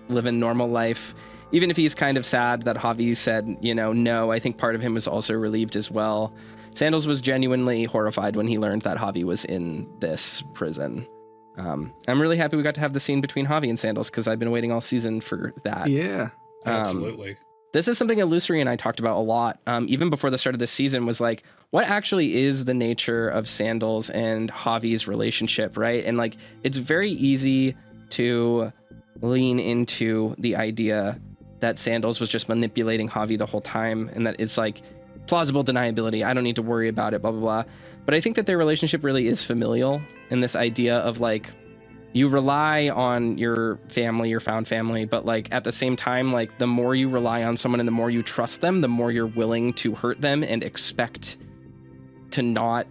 living normal life. Even if he's kind of sad that Javi said, no, I think part of him was also relieved as well. Sandals was genuinely horrified when he learned that Javi was in this prison. I'm really happy we got to have the scene between Javi and Sandals because I've been waiting all season for that. Yeah. Absolutely. This is something Illusory and I talked about a lot, even before the start of this season, was like, what actually is the nature of Sandals and Javi's relationship, right? And like, it's very easy to lean into the idea that Sandals was just manipulating Javi the whole time and that it's like plausible deniability. I don't need to worry about it, blah, blah, blah. But I think that their relationship really is familial in this idea of like, you rely on your family, your found family, but like at the same time, like the more you rely on someone and the more you trust them, the more you're willing to hurt them and expect to not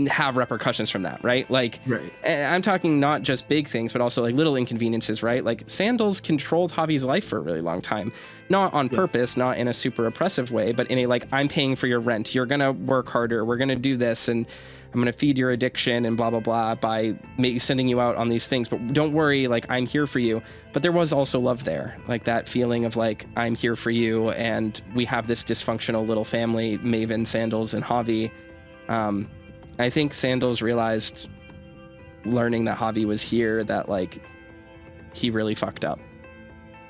have repercussions from that, right? Like, Right. and I'm talking not just big things, but also like little inconveniences, right? Like Sandals controlled Javi's life for a really long time, not on purpose, not in a super oppressive way, but in a like, I'm paying for your rent, you're gonna work harder, we're gonna do this, and I'm gonna feed your addiction and blah blah blah by sending you out on these things. But don't worry, like I'm here for you. But there was also love there, like that feeling of like I'm here for you, and we have this dysfunctional little family, Maven, Sandals, and Javi. I think Sandals realized, learning that Javi was here, that like he really fucked up,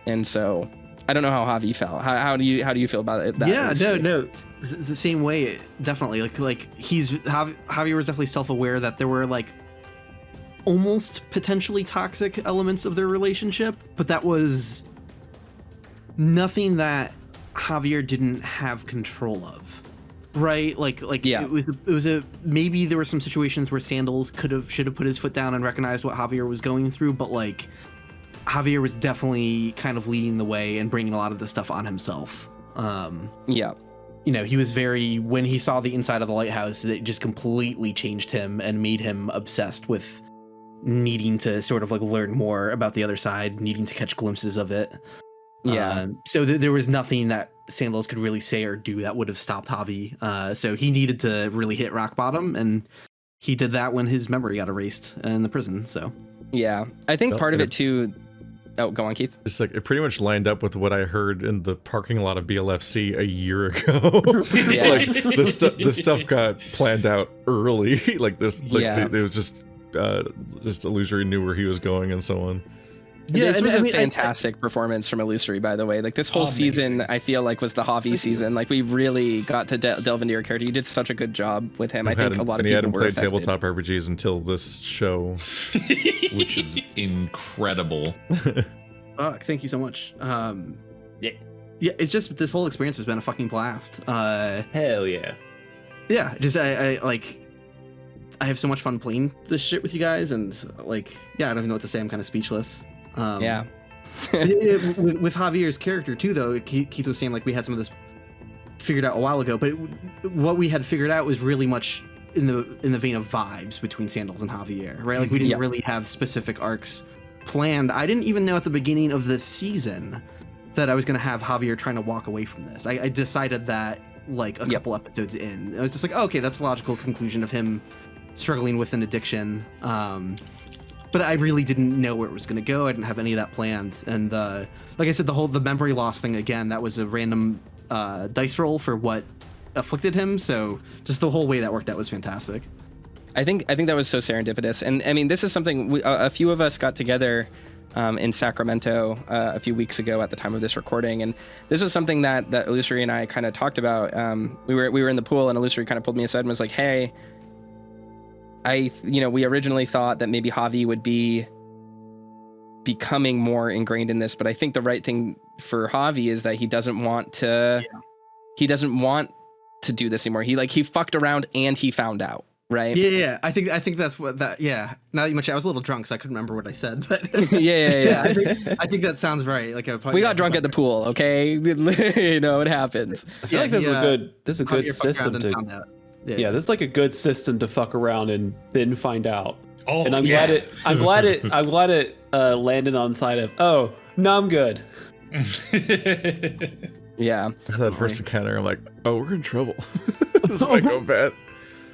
and so I don't know how Javi felt. How do you feel about it? Yeah, no, it's the same way, definitely. Like Javi was definitely self-aware that there were like almost potentially toxic elements of their relationship, but that was nothing that Javier didn't have control of. Right, like yeah. it was a maybe there were some situations where Sandals should have put his foot down and recognized what Javier was going through, but like Javier was definitely kind of leading the way and bringing a lot of the stuff on himself. Yeah, he was when he saw the inside of the lighthouse, it just completely changed him and made him obsessed with needing to sort of like learn more about the other side, needing to catch glimpses of it. Yeah. So there was nothing that Sandals could really say or do that would have stopped Javi. So he needed to really hit rock bottom, and he did that when his memory got erased in the prison. So yeah, I think part of it too. Oh, go on, Keith. It's like it pretty much lined up with what I heard in the parking lot of BLFC a year ago. Yeah. Like the stuff got planned out early. Like this, like Yeah. it was just Illusory knew where he was going and so on. Yeah, this was a I mean, fantastic performance from Illusory, by the way. Like this whole season, I feel like was the Javi season. Like we really got to delve into your character. You did such a good job with him. I think a lot of people hadn't were played affected. tabletop RPGs until this show. Which is incredible. Thank you so much. Yeah, it's just this whole experience has been a fucking blast. Hell yeah. Yeah, just I have so much fun playing this shit with you guys, and like, yeah, I don't even know what to say. I'm kind of speechless. Yeah. with Javier's character too, though, Keith was saying like we had some of this figured out a while ago, but what we had figured out was really much in the vein of vibes between Sandals and Javier, right? Like we didn't really have specific arcs planned. I didn't even know at the beginning of this season that I was going to have Javier trying to walk away from this. I decided that like a couple episodes in. I was just like, oh, okay, that's a logical conclusion of him struggling with an addiction. But I really didn't know where it was going to go. I didn't have any of that planned. And like I said, the memory loss thing, again, that was a random dice roll for what afflicted him. So just the whole way that worked out was fantastic. I think that was so serendipitous. And I mean, this is something a few of us got together in Sacramento a few weeks ago at the time of this recording. And this was something that Illusory and I kind of talked about. We were in the pool, and Illusory kind of pulled me aside and was like, hey, we originally thought that maybe Javi would be becoming more ingrained in this, but I think the right thing for Javi is that he doesn't want to do this anymore. He fucked around and he found out, right? Yeah. I think that's what that. Yeah. Now that you mentioned, I was a little drunk, so I couldn't remember what I said. But yeah. I think that sounds right. Like we got drunk at the pool, okay? You know, it happens. I feel like this is a good system to. Yeah, this is like a good system to fuck around and then find out. Oh, and I'm glad it landed on the side of, oh, no, I'm good. Yeah. After that first encounter, I'm like, oh, we're in trouble. This might go bad.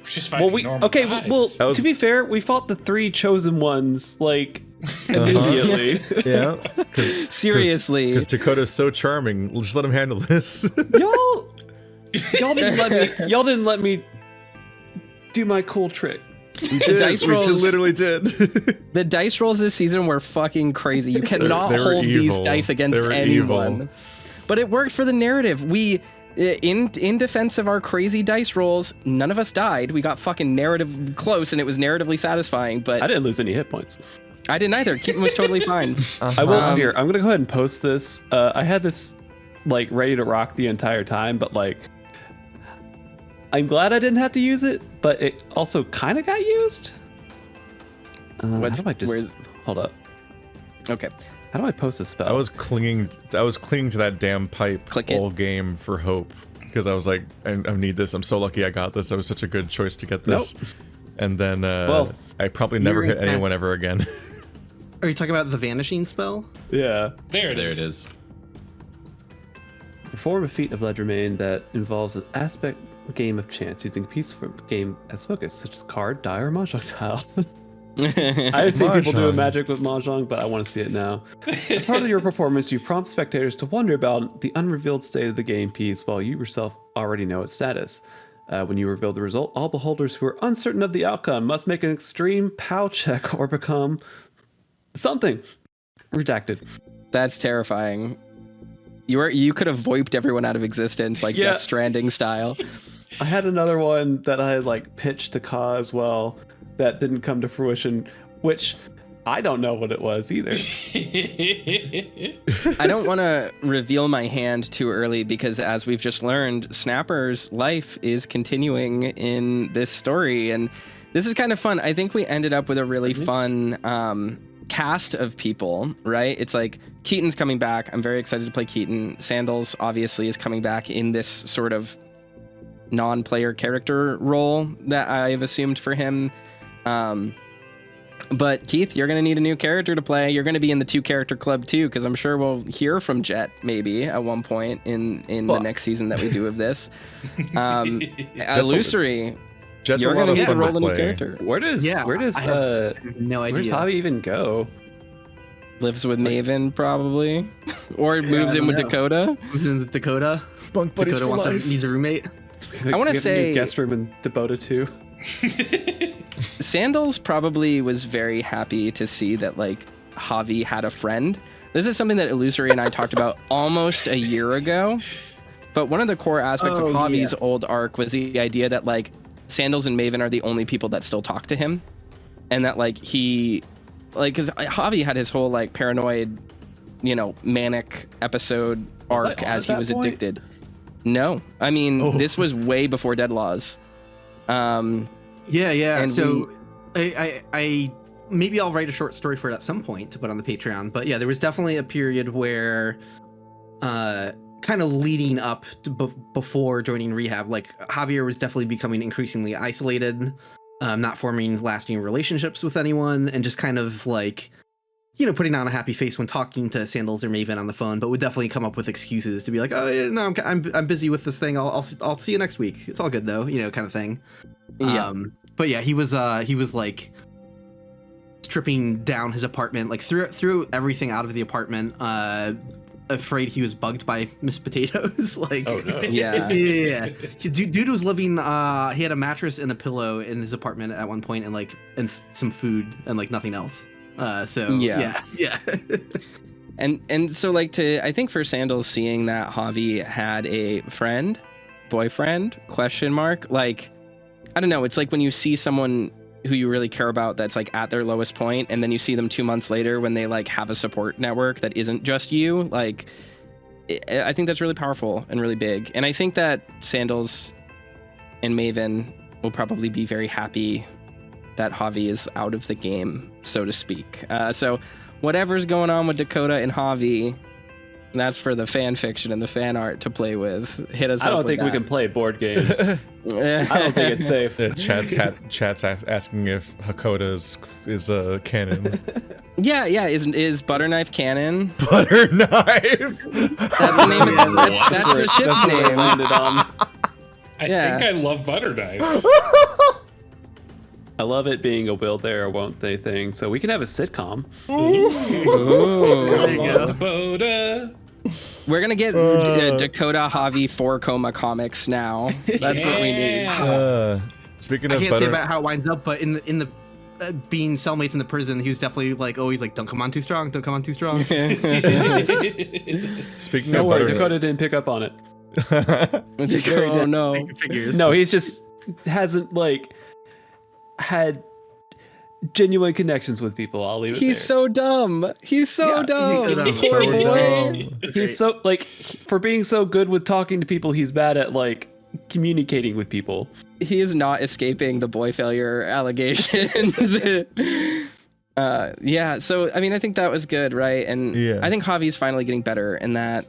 We're just fighting normal guys. To be fair, we fought the 3 chosen ones like immediately. Yeah. Seriously. Because Dakota's so charming. Just let him handle this. Y'all didn't let me do my cool trick. We did. We literally did. The dice rolls this season were fucking crazy. You cannot hold these dice against anyone. Evil. But it worked for the narrative. We, in defense of our crazy dice rolls, none of us died. We got fucking narrative close, and it was narratively satisfying. But I didn't lose any hit points. I didn't either. Keaton was totally fine. I will here. I'm gonna go ahead and post this. I had this like ready to rock the entire time, but like, I'm glad I didn't have to use it, but it also kind of got used. How do I just hold up? Okay. How do I post a spell? I was clinging to that damn pipe all game for hope because I was like, I need this. I'm so lucky I got this. That was such a good choice to get this. Nope. And then I probably never hit anyone ever again. Are you talking about the vanishing spell? Yeah. There it is. Perform a feat of Legerdemain that involves an aspect game of chance using a piece of game as focus, such as card, die, or mahjong tile. I have seen people do a magic with mahjong, but I want to see it now. As part of your performance, you prompt spectators to wonder about the unrevealed state of the game piece while you yourself already know its status. When you reveal the result, all beholders who are uncertain of the outcome must make an extreme POW check or become something. Redacted. That's terrifying. You could have voiped everyone out of existence, like Death Stranding style. I had another one that I like pitched to Ka as well that didn't come to fruition, which I don't know what it was either. I don't want to reveal my hand too early because, as we've just learned, Snapper's life is continuing in this story, and this is kind of fun. I think we ended up with a really fun cast of people, right? It's like Keaton's coming back. I'm very excited to play Keaton. Sandals obviously is coming back in this sort of non-player character role that I've assumed for him. But Keith, you're going to need a new character to play. You're going to be in the 2-character club too, because I'm sure we'll hear from Jet maybe at one point in the next season that we do of this. Illusory, Jet's you're going to get to roll a new play. character. Where does no idea. Where does Javi even go? Lives with Maven probably, or moves in with Dakota. Moves in with Dakota. Bunk buddies Dakota for life. needs a roommate. I want to say guest room in Dakota too. Sandals probably was very happy to see that like Javi had a friend. This is something that Illusory and I talked about almost a year ago. But one of the core aspects of Javi's old arc was the idea that like Sandals and Maven are the only people that still talk to him, and that like he, like, because Javi had his whole like paranoid, manic episode arc as he was addicted. No, I mean this was way before Dead Laws. Yeah. And so I maybe I'll write a short story for it at some point to put on the Patreon. But yeah, there was definitely a period where, kind of leading up to before joining rehab, like Javier was definitely becoming increasingly isolated, not forming lasting relationships with anyone, and just kind of like, putting on a happy face when talking to Sandals or Maven on the phone, but would definitely come up with excuses to be like, oh no, I'm busy with this thing. I'll see you next week. It's all good though, kind of thing. Yeah. But yeah, he was like stripping down his apartment, like threw everything out of the apartment, afraid he was bugged by Miss Potatoes. Like, oh no. Yeah. Dude was living, he had a mattress and a pillow in his apartment at one point, and some food and like nothing else. Yeah. And so like I think for Sandals, seeing that Javi had a boyfriend, ? Like, I don't know. It's like when you see someone who you really care about that's like at their lowest point, and then you see them 2 months later when they like have a support network that isn't just you. Like, I think that's really powerful and really big. And I think that Sandals and Maven will probably be very happy that Javi is out of the game, so to speak. So whatever's going on with Dakota and Javi, that's for the fan fiction and the fan art to play with. Hit us up. I don't with think we that. can play board games. I don't think it's safe. Chat's asking if Hakoda is canon. Yeah. Is Butterknife canon? Butterknife. That's the name. That's the ship's That's what I name. landed on. I Yeah. think I love Butternut. I love it being a will they or won't they thing. So we can have a sitcom. There you go. Dakota. We're gonna get Dakota Javi 4 Coma comics now. That's what we need. Speaking I of can't say butter, about how it winds up, but in the being cellmates in the prison, he was definitely like always like, don't come on too strong, don't come on too strong. speaking Don't of worry, butter, Dakota didn't pick up on it. Oh no. Figures. No, he's just hasn't like had genuine connections with people. I'll leave it He's there. so dumb. He's so dumb. so dumb. Poor so boy. dumb. He's so like for being so good with talking to people, he's bad at like communicating with people. He is not escaping the boy failure allegations. Yeah, so I mean, I think that was good, right? And Yeah. I think Javi's finally getting better, and that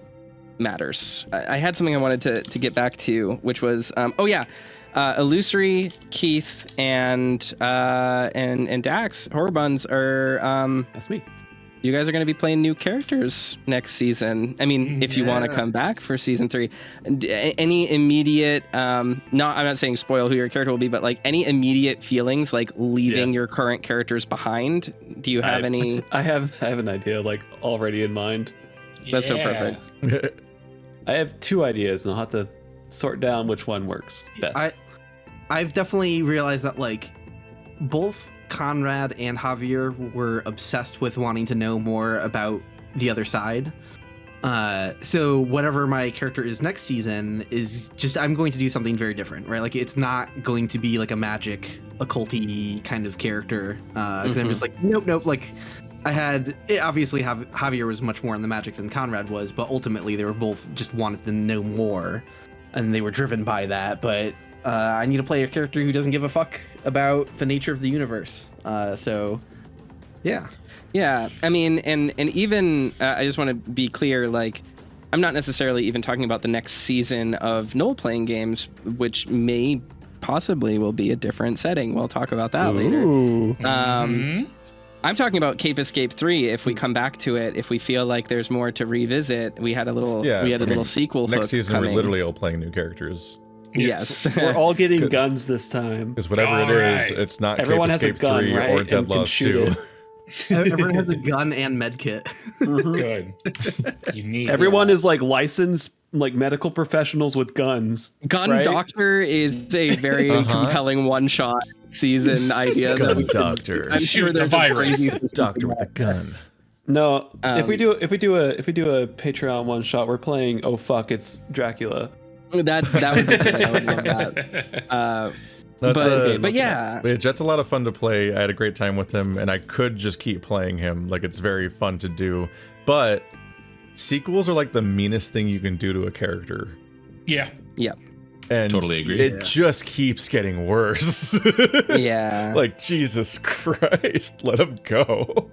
matters. I had something I wanted to get back to, which was Illusory, Keith, and Dax Horrorbuns are That's me. you guys are going to be playing new characters next season. I mean, if you want to Yeah. come back for season 3, any immediate, I'm not saying spoil who your character will be, but like any immediate feelings like leaving your current characters behind? Do you have any? I have an idea like already in mind. That's so perfect. I have 2 ideas, and I'll have to sort down which one works best. I've definitely realized that like both Conrad and Javier were obsessed with wanting to know more about the other side. So whatever my character is next season is just, I'm going to do something very different, right? Like it's not going to be like a magic occulty kind of character. Because I'm just like, nope. Like obviously Javier was much more in the magic than Conrad was, but ultimately they were both just wanted to know more and they were driven by that. But I need to play a character who doesn't give a fuck about the nature of the universe. So, yeah. Yeah, I mean, and even I just want to be clear, like, I'm not necessarily even talking about the next season of Null playing games, which may possibly will be a different setting. We'll talk about that later. I'm talking about Cape Escape 3. If we come back to it, if we feel like there's more to revisit, we had a little, little sequel. Next hook season, coming. we're literally all playing new characers. Yes. We're all getting Good. guns this time. Because whatever All it is, right. it's not Everyone Cape has a Escape gun, 3 right? or And Dead can Laws shoot 2. Everyone has a gun and med kit. Good. You need Everyone that. is like licensed like medical professionals with guns. Gun right? Doctor is a very compelling one-shot season idea. that we could- Doctor. I'm sure Shoot the there's a virus. crazy system Doctor for with a that. gun. No, if we do a Patreon one shot, we're playing Oh Fuck, it's Dracula. That would be good. I would love that. But yeah, But yeah, Jet's a lot of fun to play. I had a great time with him, and I could just keep playing him. Like, it's very fun to do. But sequels are like the meanest thing you can do to a character. Yeah. And Totally agree. It just keeps getting worse. yeah. Like, Jesus Christ, let him go.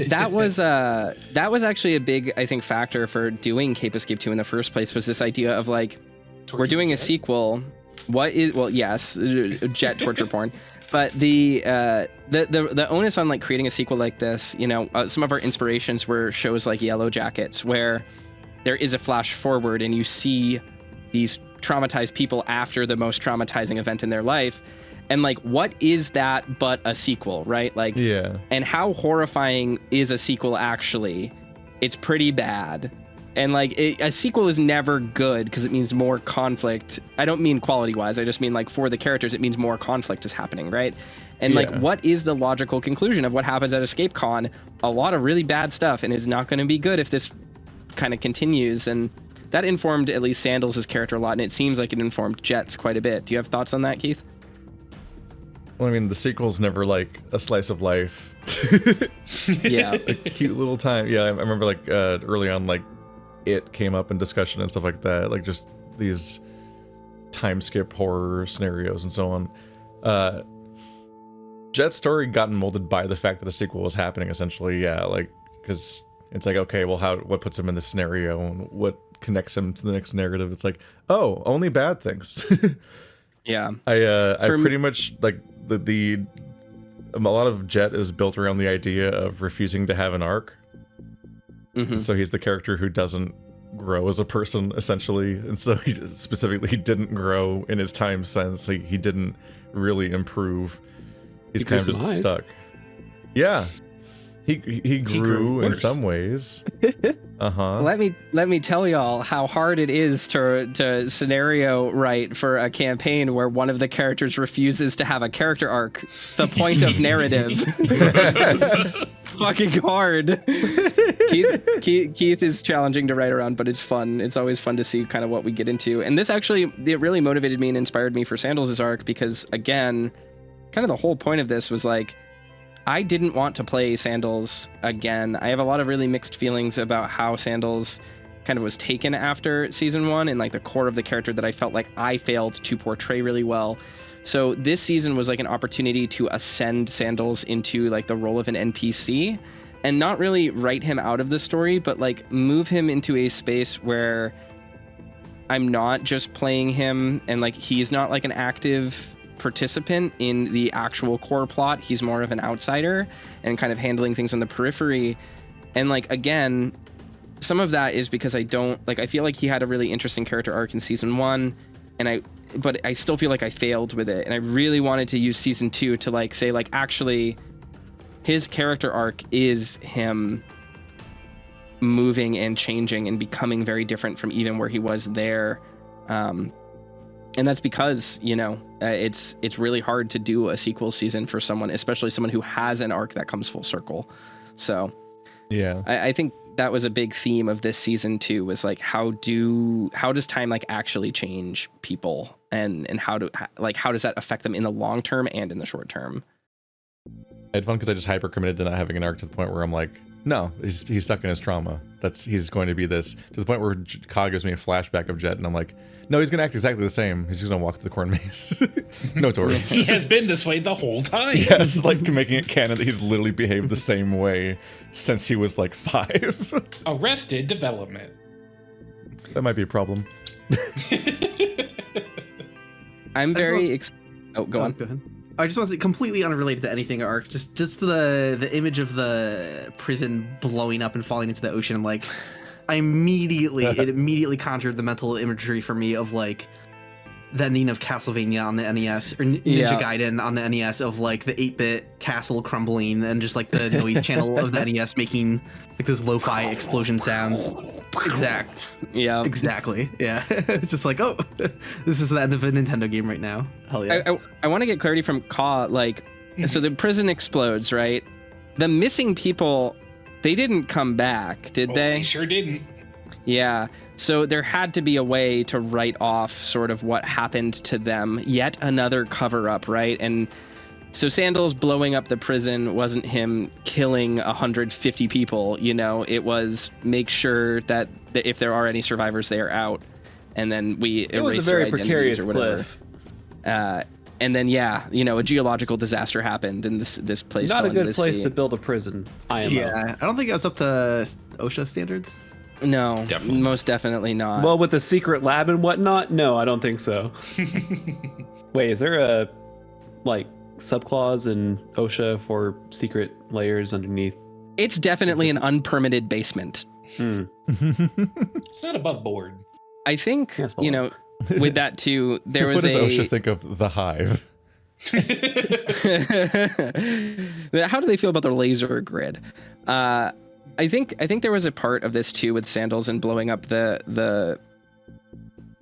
that was actually a big, I think, factor for doing Cape Escape 2 in the first place, was this idea of like, we're doing a sequel. What is, well, yes, Jet torture porn, but the onus on like creating a sequel like this, you know, some of our inspirations were shows like Yellow Jackets, where there is a flash forward and you see these traumatized people after the most traumatizing event in their life. And like, what is that but a sequel, right? Like, Yeah. and how horrifying is a sequel actually? It's pretty bad. And like, a sequel is never good because it means more conflict. I don't mean quality wise. I just mean like for the characters, it means more conflict is happening, right? And like, what is the logical conclusion of what happens at Escape Con? A lot of really bad stuff, and it's not going to be good if this kind of continues. And that informed at least Sandals' character a lot, and it seems like it informed Jet's quite a bit. Do you have thoughts on that, Keith? Well, I mean, the sequel's never like a slice of life. Yeah. A cute little time. Yeah, I remember like early on, like it came up in discussion and stuff like that. Like just these time skip horror scenarios and so on. Jet's story gotten molded by the fact that a sequel was happening. Essentially, yeah, like because it's like, okay, well, what puts him in this scenario and what connects him to the next narrative? It's like, oh, only bad things. Yeah. I pretty much like a lot of Jet is built around the idea of refusing to have an arc. Mhm. So he's the character who doesn't grow as a person, essentially, and so he didn't grow in his time sense. He didn't really improve. He's kind of just stuck. Yeah. He grew in worse. some ways. Let me tell y'all how hard it is to scenario write for a campaign where one of the characters refuses to have a character arc. The point of narrative. Fucking hard. Keith is challenging to write around, but it's fun. It's always fun to see kind of what we get into. And this actually, it really motivated me and inspired me for Sandals' arc because, again, kind of the whole point of this was like, I didn't want to play Sandals again. I have a lot of really mixed feelings about how Sandals kind of was taken after season 1 and like the core of the character that I felt like I failed to portray really well. So this season was like an opportunity to ascend Sandals into like the role of an NPC and not really write him out of the story, but like move him into a space where I'm not just playing him and like he's not like an active participant in the actual core plot. He's more of an outsider and kind of handling things on the periphery. And like, again, some of that is because I feel like he had a really interesting character arc in season 1 but I still feel like I failed with it. And I really wanted to use season 2 to like say like, actually his character arc is him moving and changing and becoming very different from even where he was there. And that's because, it's really hard to do a sequel season for someone, especially someone who has an arc that comes full circle. So Yeah. I think that was a big theme of this season too, was like, how does time like actually change people and how does that affect them in the long term and in the short term? I had fun because I just hyper committed to not having an arc to the point where I'm like, no, he's stuck in his trauma. He's going to be this, to the point where Ka gives me a flashback of Jet, and I'm like, no, he's going to act exactly the same. He's just going to walk to the corn maze. No doors. He has been this way the whole time. Yes, like making it canon that he's literally behaved the same way since he was like 5. Arrested Development. That might be a problem. I'm very go on. Go ahead. I just want to say, completely unrelated to anything arcs, just the image of the prison blowing up and falling into the ocean. Like, it immediately conjured the mental imagery for me of like the ending of Castlevania on the NES or Ninja Gaiden on the NES of like the 8-bit castle crumbling and just like the noise channel of the NES making like those lo-fi explosion sounds. Yeah. Exactly. Yeah. It's just like, oh, this is the end of a Nintendo game right now. Hell yeah. I want to get clarity from Ka, like, so the prison explodes, right? The missing people, they didn't come back, did they? They sure didn't. Yeah. So there had to be a way to write off sort of what happened to them. Yet another cover-up, right? And so Sandals blowing up the prison wasn't him killing 150 people, it was make sure that if there are any survivors, they are out. And then we erase it was a very precarious cliff. And then, a geological disaster happened and this place Not fell a good into the place sea. to build a prison. IMO. Yeah, I don't think it was up to OSHA standards. No, Definitely. most definitely not. Well, with the secret lab and whatnot, no, I don't think so. Wait, is there a subclause in OSHA for secret layers underneath? It's definitely an unpermitted basement. It's not above board. I think, Yes, with that too, there was What does a... OSHA think of the Hive? How do they feel about the laser grid? I think there was a part of this too with Sandals and blowing up the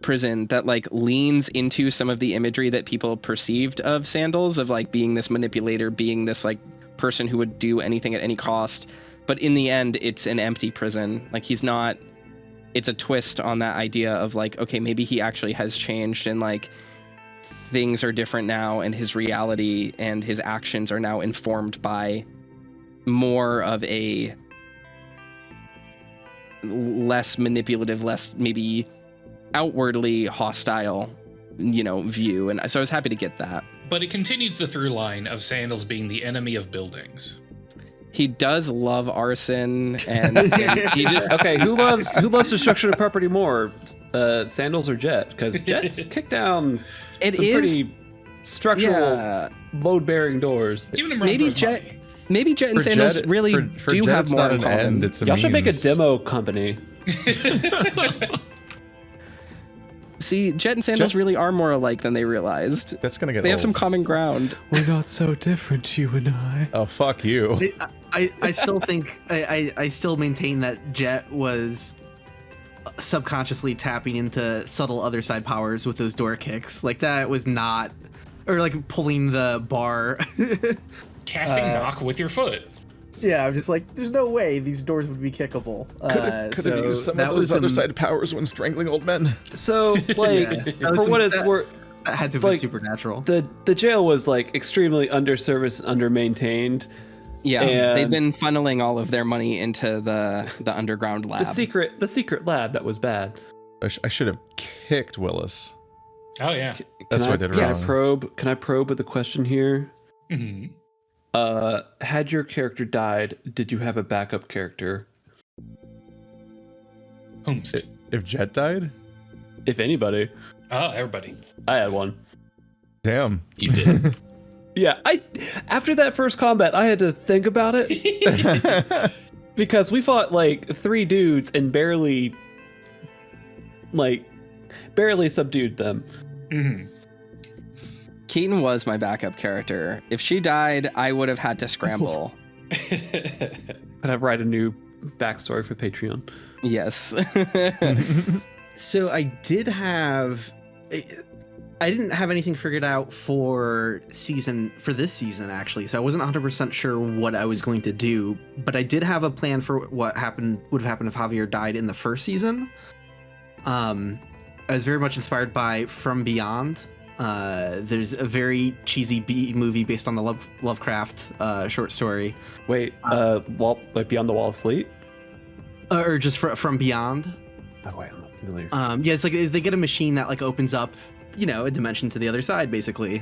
prison that like leans into some of the imagery that people perceived of Sandals, of like being this manipulator, being this like person who would do anything at any cost. But in the end, it's an empty prison. Like he's not. It's a twist on that idea of like, okay, maybe he actually has changed and like things are different now, and his reality and his actions are now informed by more of a less manipulative, less maybe outwardly hostile, view. And so I was happy to get that. But it continues the through line of Sandals being the enemy of buildings. He does love arson, and he just Okay, who loves destruction of property more, Sandals or Jet? Because Jet's kicked down some pretty structural load-bearing doors. Giving him maybe room for his Jet. money. Maybe Jet and Sandals really for do Jet, have it's more not in an common. end, it's a Y'all should make a means. demo company. See, Jet and Sandals really are more alike than they realized. That's gonna get They have old. some common ground. We're not so different, you and I. Oh, fuck you. I still think I still maintain that Jet was subconsciously tapping into subtle other side powers with those door kicks. Like that was not, or like pulling the bar. Casting knock with your foot. Yeah, I'm just like, there's no way these doors would be kickable. Could have used some of those other side powers when strangling old men. So, like, for what it's worth, that had to be like, supernatural. the jail was like extremely underserviced, undermaintained. Yeah, And- they've been funneling all of their money into the underground lab. The secret lab that was bad. I should have kicked Willis. Oh yeah. That's what I did wrong. Can I probe with a question here? hmm Had your character died, did you have a backup character? Homest. If Jet died? If anybody. Oh, everybody. I had one. Damn. You did. Yeah, after that first combat, I had to think about it. Because we fought like 3 dudes and barely subdued them. hmm Keaton was my backup character. If she died, I would have had to scramble. I'd have write a new backstory for Patreon. Yes. So I didn't have anything figured out for this season actually. So I wasn't 100% sure what I was going to do, but I did have a plan for what would have happened if Javier died in the first season. I was very much inspired by From Beyond. There's a very cheesy B movie based on the Lovecraft short story. Wait, Beyond the Wall of Sleep? Or just From Beyond. Oh wait, I'm not familiar. Yeah, it's like they get a machine that like opens up, a dimension to the other side, basically.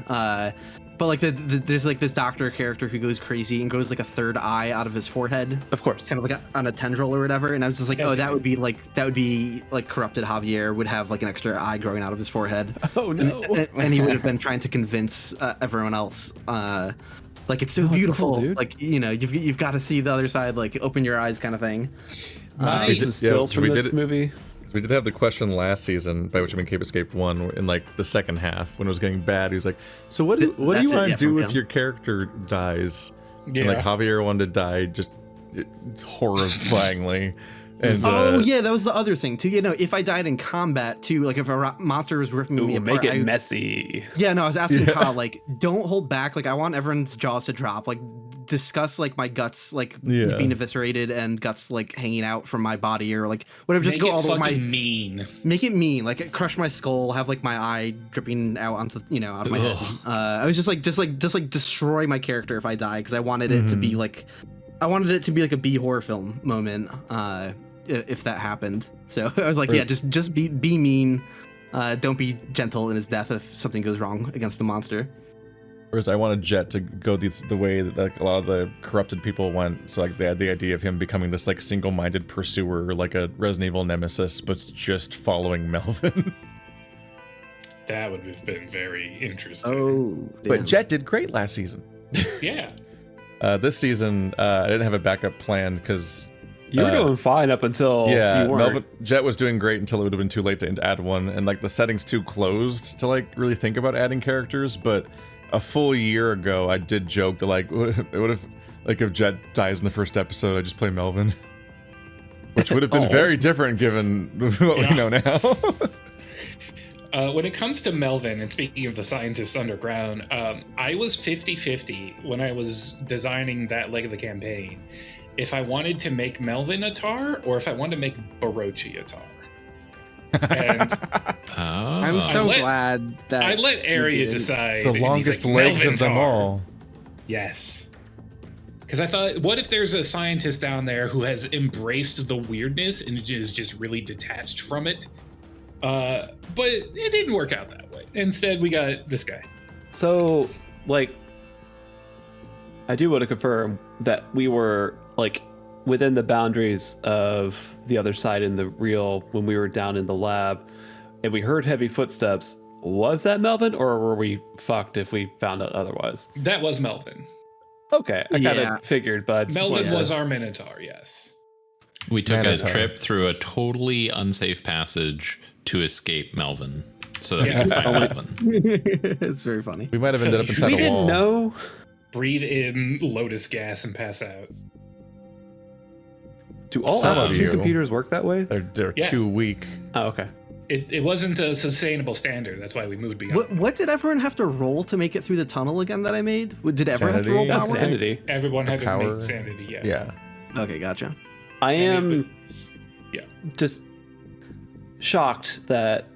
But like there's like this doctor character who goes crazy and grows like a third eye out of his forehead, Of course. kind of like on a tendril or whatever. And I was just like, that would be like corrupted Javier would have like an extra eye growing out of his forehead. Oh no. And he would have been trying to convince everyone else. Like it's so Oh, that's beautiful, cool, dude. like you've got to see the other side, like open your eyes, kind of thing. See some stills from this movie. We did have the question last season, by which I mean Cape Escape 1, in like the second half when it was getting bad. He was like, "So what do you want to do if your character dies?" Yeah. And like Javier wanted to die just horrifyingly. And yeah, that was the other thing too. If I died in combat too, like if a monster was ripping me Ooh, apart, make it messy. Yeah, no, I was asking Kyle, like, don't hold back. Like, I want everyone's jaws to drop. Like, discuss like my guts, like being eviscerated and guts like hanging out from my body or like whatever. Just go all the way. Mean. Make it mean. Like, crush my skull. Have like my eye dripping out onto out of my head. I was just like destroy my character if I die because I wanted it to be like, I wanted it to be like a B horror film moment. If that happened, so I was like, yeah, just be mean. Don't be gentle in his death if something goes wrong against the monster. Whereas I wanted Jet to go the way that like, a lot of the corrupted people went. So like they had the idea of him becoming this like single-minded pursuer, like a Resident Evil nemesis, but just following Melvin. That would have been very interesting. Oh, But Jet did great last season. Yeah. This season, I didn't have a backup plan because You were doing fine up until you weren't. Jet was doing great until it would have been too late to add one, and like the settings too closed to like really think about adding characters. But a full year ago, I did joke that like it would have like if Jet dies in the first episode, I just play Melvin, which would have been very different given what we know now. When it comes to Melvin, and speaking of the scientists underground, I was 50-50 when I was designing that leg of the campaign. If I wanted to make Melvin a tar, or if I wanted to make Barochi a tar. And I'm so glad that I let you Aeria didn't. decide. The and he's longest like, legs of "Melvin's them hard." all. Yes. Because I thought, what if there's a scientist down there who has embraced the weirdness and is just really detached from it? But it didn't work out that way. Instead, we got this guy. So, like, I do want to confirm that we were, like, within the boundaries of the other side in the real, when we were down in the lab, and we heard heavy footsteps. Was that Melvin, or were we fucked if we found out otherwise? That was Melvin. Okay, I kind Yeah. of figured, but Melvin was our Minotaur, yes. We took Minotaur. a trip through a totally unsafe passage to escape Melvin, so that Yeah. we could find Melvin. It's very funny. We might have ended up inside we a wall. didn't know. Breathe in lotus gas and pass out. Do all Some of two you. computers work that way? They're Yeah. too weak. Oh, okay. It wasn't a sustainable standard. That's why we moved beyond. What did everyone have to roll to make it through the tunnel again that I made? Did everyone have to roll Sanity? That's power? sanity. Everyone had to Power. make sanity, yeah. Yeah. Okay, gotcha. I And am yeah. just shocked that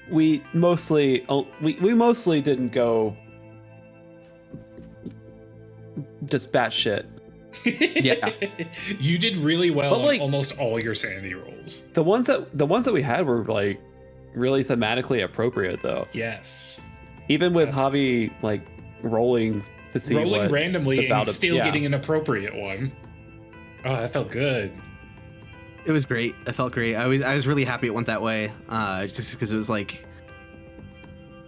we mostly didn't go just batshit. Yeah. You did really well But, like- on almost all your sanity rolls. The ones that we had were like really thematically appropriate though. Yes. Even with Javi like rolling to see Rolling what randomly about and a- still yeah. getting an appropriate one. Oh, that felt good. It was great. It felt great. I was really happy it went that way. Just because it was like,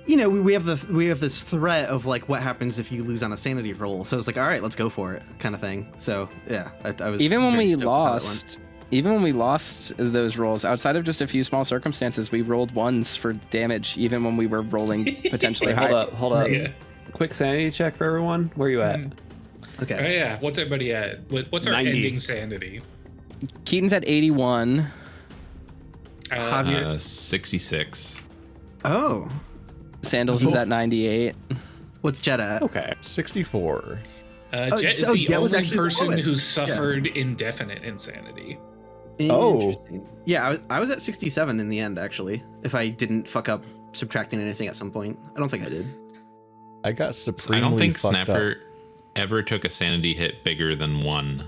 you know, we have this threat of like what happens if you lose on a sanity roll. So it's like, all right, let's go for it, kind of thing. So yeah, I was Even when very we stoked how that went. even when we lost those rolls, outside of just a few small circumstances, we rolled ones for damage, even when we were rolling potentially Wait, high. hold up. Yeah. Quick sanity check for everyone. Where you at? Oh Okay. yeah. What's everybody at? What's our 90. ending sanity? Keaton's at 81. Javier. 66. Oh, Sandals is at 98. what's Jet at? Okay. 64. Oh, Jet is so the Jet was only actually the person lowest. who suffered indefinite insanity. Oh. Interesting. Yeah, I was at 67 in the end, actually. If I didn't fuck up subtracting anything at some point, I don't think I did. I got I supremely don't think fucked Snapper up. ever took a sanity hit bigger than 1.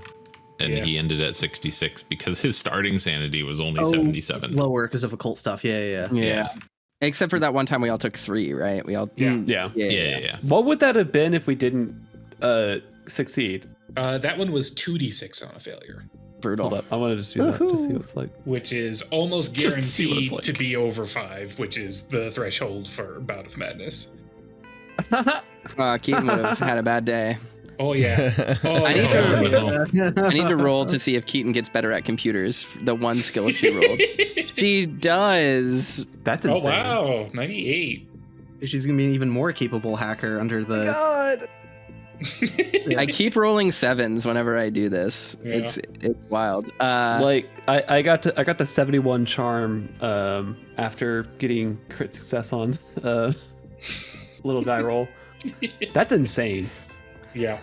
And Yeah. he ended at 66 because his starting sanity was only 77. Lower because of occult stuff. Yeah. Yeah. Except for that one time we all took 3, right? We all Yeah. Yeah. Yeah. What would that have been if we didn't succeed? That one was 2d6 on a failure, Brutal. Hold up. I want to just do that to see what it's like. which is almost Just to see what guaranteed it's to like. be over 5, which is the threshold for Bout of Madness. Keaton would have had a bad day. Oh yeah. Oh, I need no. to- I need to roll to see if Keaton gets better at computers. The one skill she rolled. She does. That's Oh insane. wow, 98. She's gonna be an even more capable hacker under the. God. I keep rolling 7s whenever I do this. Yeah. It's wild. Like I got to 71 charm after getting crit success on little guy roll. That's insane. Yeah.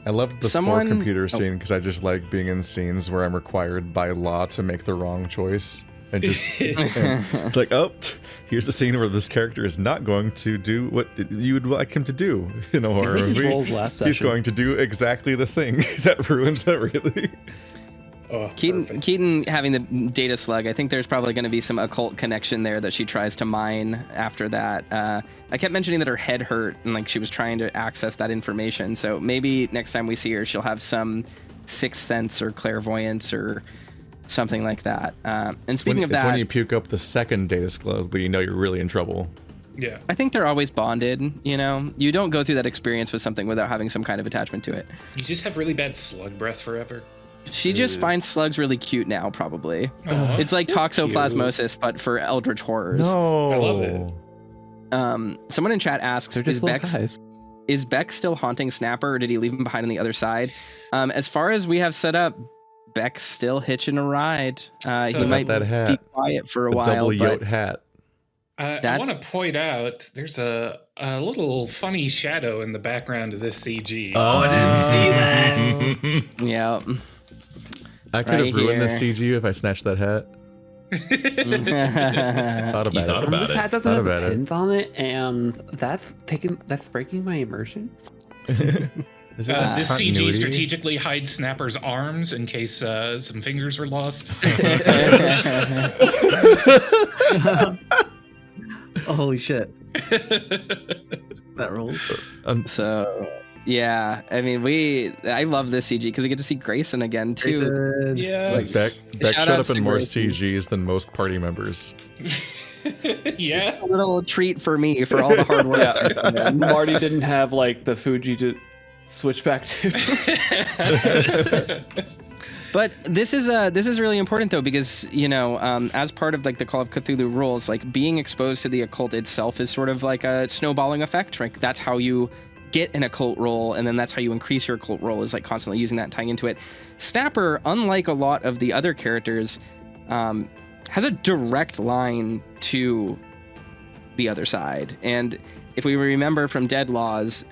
I loved the Someone- spore computer oh. scene because I just like being in scenes where I'm required by law to make the wrong choice. And just it's like, oh, here's a scene where this character is not going to do what you would like him to do in a horror His movie. rolls last He's session. going to do exactly the thing that ruins everything. Oh, Keaton, perfect. Keaton having the data slug, I think there's probably going to be some occult connection there that she tries to mine after that. I kept mentioning that her head hurt and like she was trying to access that information. So maybe next time we see her, she'll have some sixth sense or clairvoyance or something like that. And speaking of It's that, when you puke up the second data slug that you know you're really in trouble. Yeah. I think they're always bonded. You know, you don't go through that experience with something without having some kind of attachment to it. You just have really bad slug breath forever. She just finds slugs really cute now, probably. Aw. It's like toxoplasmosis, but for eldritch horrors. No. I love it. Someone in chat asks, They're just little guys. is Beck still haunting Snapper, or did he leave him behind on the other side? As far as we have set up, Beck's still hitching a ride. So He might that be hat. quiet for a The while, double but yote hat. I That's- want to point out there's a little funny shadow in the background of this CG. Oh, I didn't see that. yeah. I could Right have ruined the here. CG if I snatched that hat. Thought about He thought it. about This hat it. doesn't Thought have about it. pins on it, and that's breaking my immersion. Is it like This CG continuity? strategically hides Snapper's arms in case some fingers were lost. Holy shit. That rules. So yeah, I mean, I love this CG because we get to see Grayson again too. Grayson. Yeah. Like Beck Shout showed outs up in to more Grayson. CGs than most party members. Yeah. A little treat for me for all the hard work. Yeah, Marty didn't have like the Fuji to switch back to. But this is really important though, because as part of like the Call of Cthulhu rules, like being exposed to the occult itself is sort of like a snowballing effect. Like that's how you get an occult roll, and then that's how you increase your occult roll, is like constantly using that and tying into it. Snapper, unlike a lot of the other characters, has a direct line to the other side. And if we remember from Dead Laws,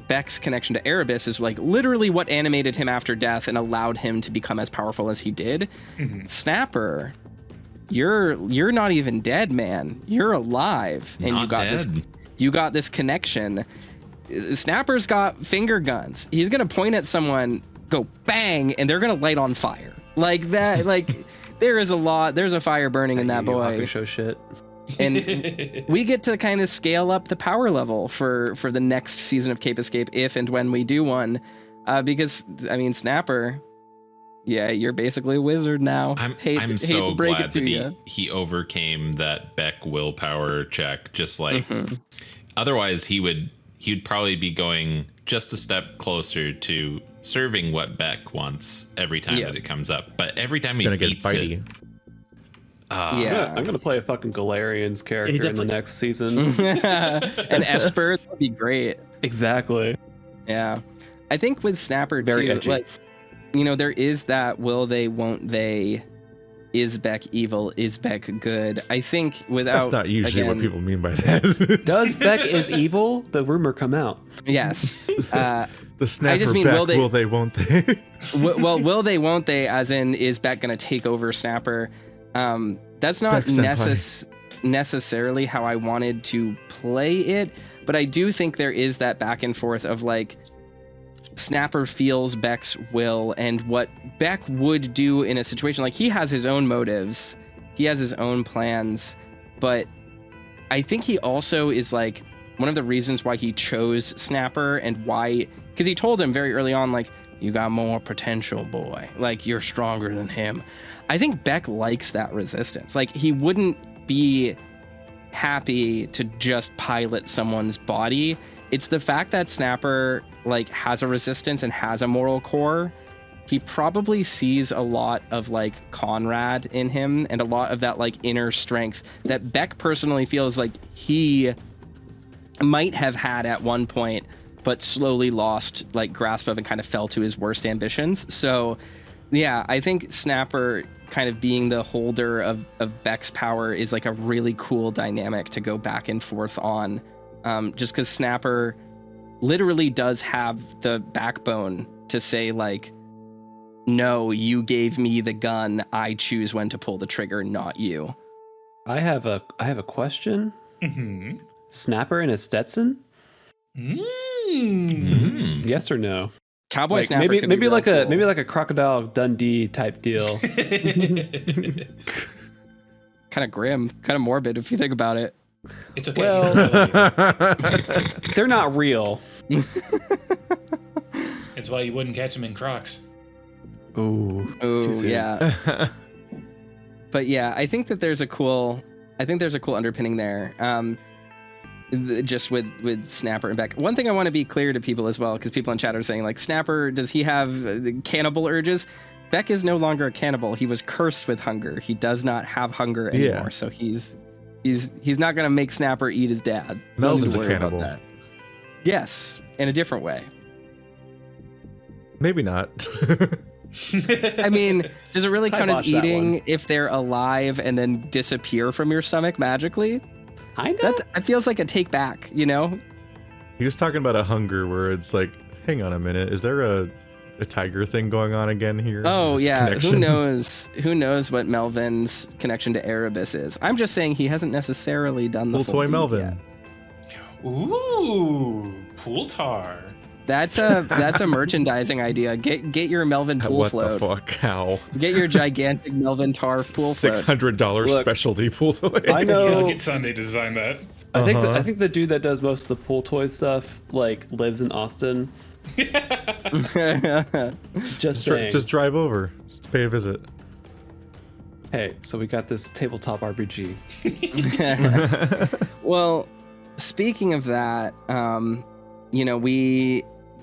Beck's connection to Erebus is like literally what animated him after death and allowed him to become as powerful as he did. Mhm. Snapper, you're not even dead, man. You're alive, and Not dead. you got this connection. Snapper's got finger guns. He's gonna point at someone, go bang, and they're gonna light on fire like that. Like there's a fire burning in that boy. Show shit. And we get to kind of scale up the power level for the next season of Cape Escape if and when we do one, because I mean Snapper, yeah, you're basically a wizard now. I'm hate so to break glad it to that you. he overcame that Beck willpower check. Just like Mhm. otherwise he'd probably be going just a step closer to serving what Beck wants every time Yeah. that it comes up. But every time he Gonna get beats it, fighty. Yeah. I'm gonna play a fucking Galarian's character in the definitely- next season. An Esper would be great. Exactly. Yeah, I think with Snapper Very too, edgy. like there is that will they, won't they? Is Beck evil? Is Beck good? I think without That's not usually what again- people mean by that. Does Beck is evil? The rumor come out. Yes. The snapper just mean, back, will they- won't they? Well, will they, won't they? As in, is Beck gonna take over Snapper? That's not Beck senpai. necessarily how I wanted to play it, but I do think there is that back and forth of like Snapper feels Beck's will and what Beck would do in a situation. Like he has his own motives, he has his own plans, but I think he also is like one of the reasons why he chose Snapper and why, because he told him very early on, like, you got more potential, boy. Like, you're stronger than him. I think Beck likes that resistance. Like, he wouldn't be happy to just pilot someone's body. It's the fact that Snapper, like, has a resistance and has a moral core. He probably sees a lot of, like, Conrad in him and a lot of that, like, inner strength that Beck personally feels like he might have had at one point, but slowly lost like grasp of and kind of fell to his worst ambitions. So yeah, I think Snapper kind of being the holder of Beck's power is like a really cool dynamic to go back and forth on, just because Snapper literally does have the backbone to say like, no, you gave me the gun, I choose when to pull the trigger, not you. I have a question. Mhm. Snapper and a Stetson? Mm. Yes or no? Cowboy Like, Snapper could be maybe real like cool. a Crocodile Dundee type deal. Kind of grim, kind of morbid if you think about it. It's okay. Well- They're not real. It's why you wouldn't catch them in Crocs. Ooh. Oh Too soon. yeah. But yeah, I think there's a cool underpinning there. Just with Snapper and Beck. One thing I want to be clear to people as well, because people in chat are saying like, Snapper, does he have cannibal urges? Beck is no longer a cannibal. He was cursed with hunger. He does not have hunger anymore. Yeah. So he's not gonna make Snapper eat his dad. No need Melvin's to a worry about cannibal. that. Yes, in a different way. Maybe not. I mean, does it really I count as botched that eating one. if they're alive and then disappear from your stomach magically? Kinda? It feels like a take back, you know? He was talking about a hunger where it's like, hang on a minute, is there a tiger thing going on again here? Oh This yeah, connection? who knows what Melvin's connection to Erebus is? I'm just saying he hasn't necessarily done the Little full toy deed Melvin. yet. Ooh, pool tar. That's a merchandising idea. Get your Melvin pool What float. the fuck? How? Get your gigantic Melvin tar pool float. $600 Look, specialty pool toy. I know. Yeah, I'll get Sunday to design that. I think Uh-huh. I think the dude that does most of the pool toy stuff like lives in Austin. Just saying. Just drive over. Just pay a visit. Hey, so we got this tabletop RPG. Well, speaking of that,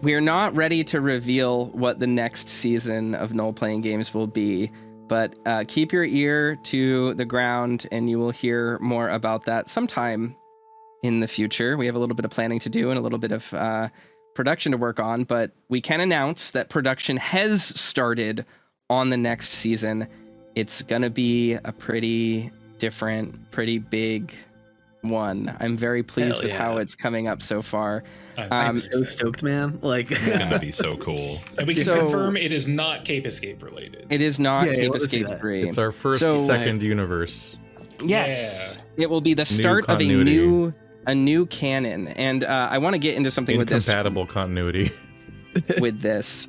we're not ready to reveal what the next season of Null Playing Games will be, but keep your ear to the ground and you will hear more about that sometime in the future. We have a little bit of planning to do and a little bit of production to work on, but we can announce that production has started on the next season. It's gonna be a pretty different, pretty big one. I'm very pleased Hell with how yeah. it's coming up so far. I'm so stoked, man. Like, It's gonna be so cool. And we can So- confirm it is not Cape Escape related. It is not Yeah, Cape let's see Escape that. 3. It's our first So- second universe. Yes, it will be the start of continuity. a new canon, and I want to get into something with this. Incompatible continuity. With this.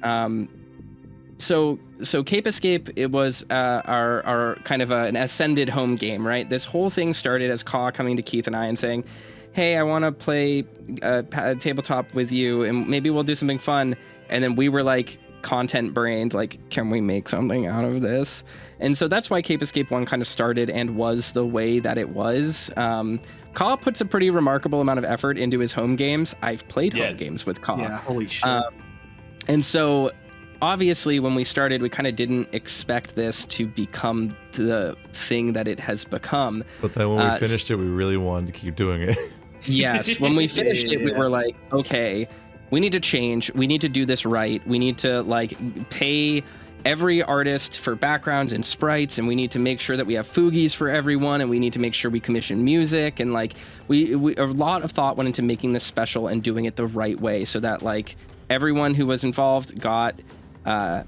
So Cape Escape, it was our kind of an ascended home game, right? This whole thing started as Caw coming to Keith and I and saying, "Hey, I want to play tabletop with you, and maybe we'll do something fun." And then we were like content brained, like, can we make something out of this? And so that's why Cape Escape 1 kind of started and was the way that it was. Caw puts a pretty remarkable amount of effort into his home games. I've played home Yes. games with Caw. yeah, holy shit. And so, obviously, when we started, we kind of didn't expect this to become the thing that it has become. But then when we finished it, we really wanted to keep doing it. Yes, when we finished it, we Yeah. were like, okay, we need to change. We need to do this right. We need to pay every artist for backgrounds and sprites, and we need to make sure that we have foogies for everyone, and we need to make sure we commission music, and we a lot of thought went into making this special and doing it the right way, so that everyone who was involved got a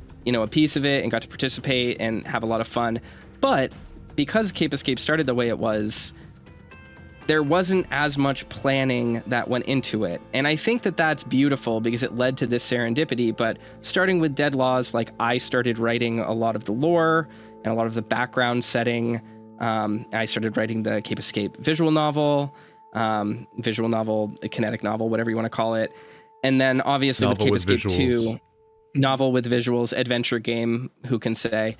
piece of it and got to participate and have a lot of fun. But because Cape Escape started the way it was, there wasn't as much planning that went into it. And I think that that's beautiful because it led to this serendipity. But starting with Dead Laws, I started writing a lot of the lore and a lot of the background setting. I started writing the Cape Escape visual novel, a kinetic novel, whatever you want to call it. And then obviously Novel with Cape with Escape visuals. 2, novel with visuals, adventure game, who can say?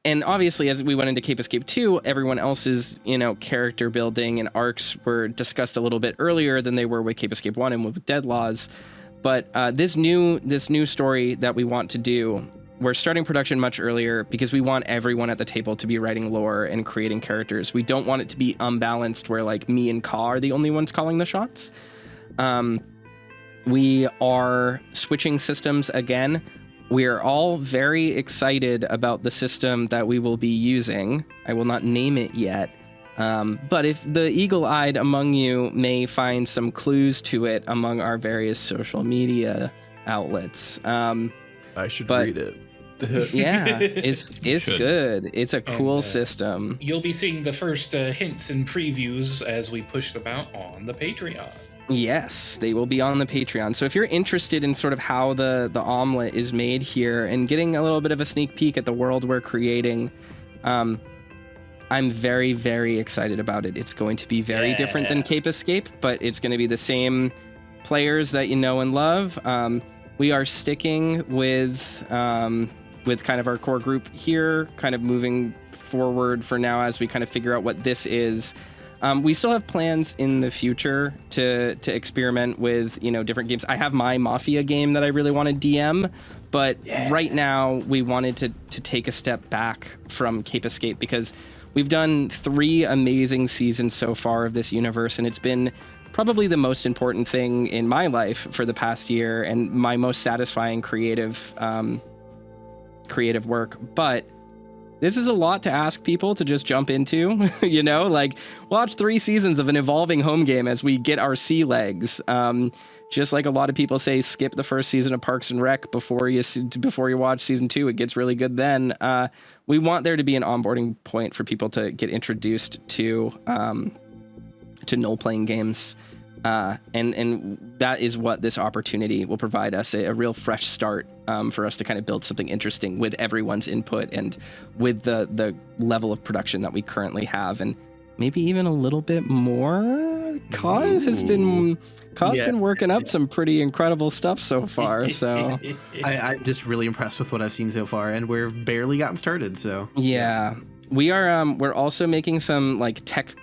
And obviously, as we went into Cape Escape 2, everyone else's, character building and arcs were discussed a little bit earlier than they were with Cape Escape 1 and with Dead Laws. But this new story that we want to do, we're starting production much earlier because we want everyone at the table to be writing lore and creating characters. We don't want it to be unbalanced where me and Caw are the only ones calling the shots. We are switching systems again. We are all very excited about the system that we will be using. I will not name it yet. But if the eagle-eyed among you may find some clues to it among our various social media outlets. I should But- read it. Yeah, it's Should. good. It's a cool And, system. You'll be seeing the first hints and previews as we push them out on the Patreon. Yes, they will be on the Patreon. So if you're interested in sort of how the omelet is made here and getting a little bit of a sneak peek at the world we're creating, I'm very, very excited about it. It's going to be very different than Cape Escape, but it's going to be the same players that you know and love. We are sticking with kind of our core group here, kind of moving forward for now as we kind of figure out what this is. We still have plans in the future to experiment with, different games. I have my Mafia game that I really want to DM, but right now we wanted to take a step back from Cape Escape because we've done 3 amazing seasons so far of this universe, and it's been probably the most important thing in my life for the past year and my most satisfying creative work. But this is a lot to ask people to just jump into, you know, like watch 3 seasons of an evolving home game as we get our sea legs. Just like a lot of people say, skip the first season of Parks and Rec before you watch season 2. It gets really good then. We want there to be an onboarding point for people to get introduced to role-playing games. And that is what this opportunity will provide us, a real fresh start for us to kind of build something interesting with everyone's input and with the level of production that we currently have, and maybe even a little bit more. Quies has been working up some pretty incredible stuff so far. So I'm just really impressed with what I've seen so far, and we're barely gotten started. So yeah, we are. We're also making some like tech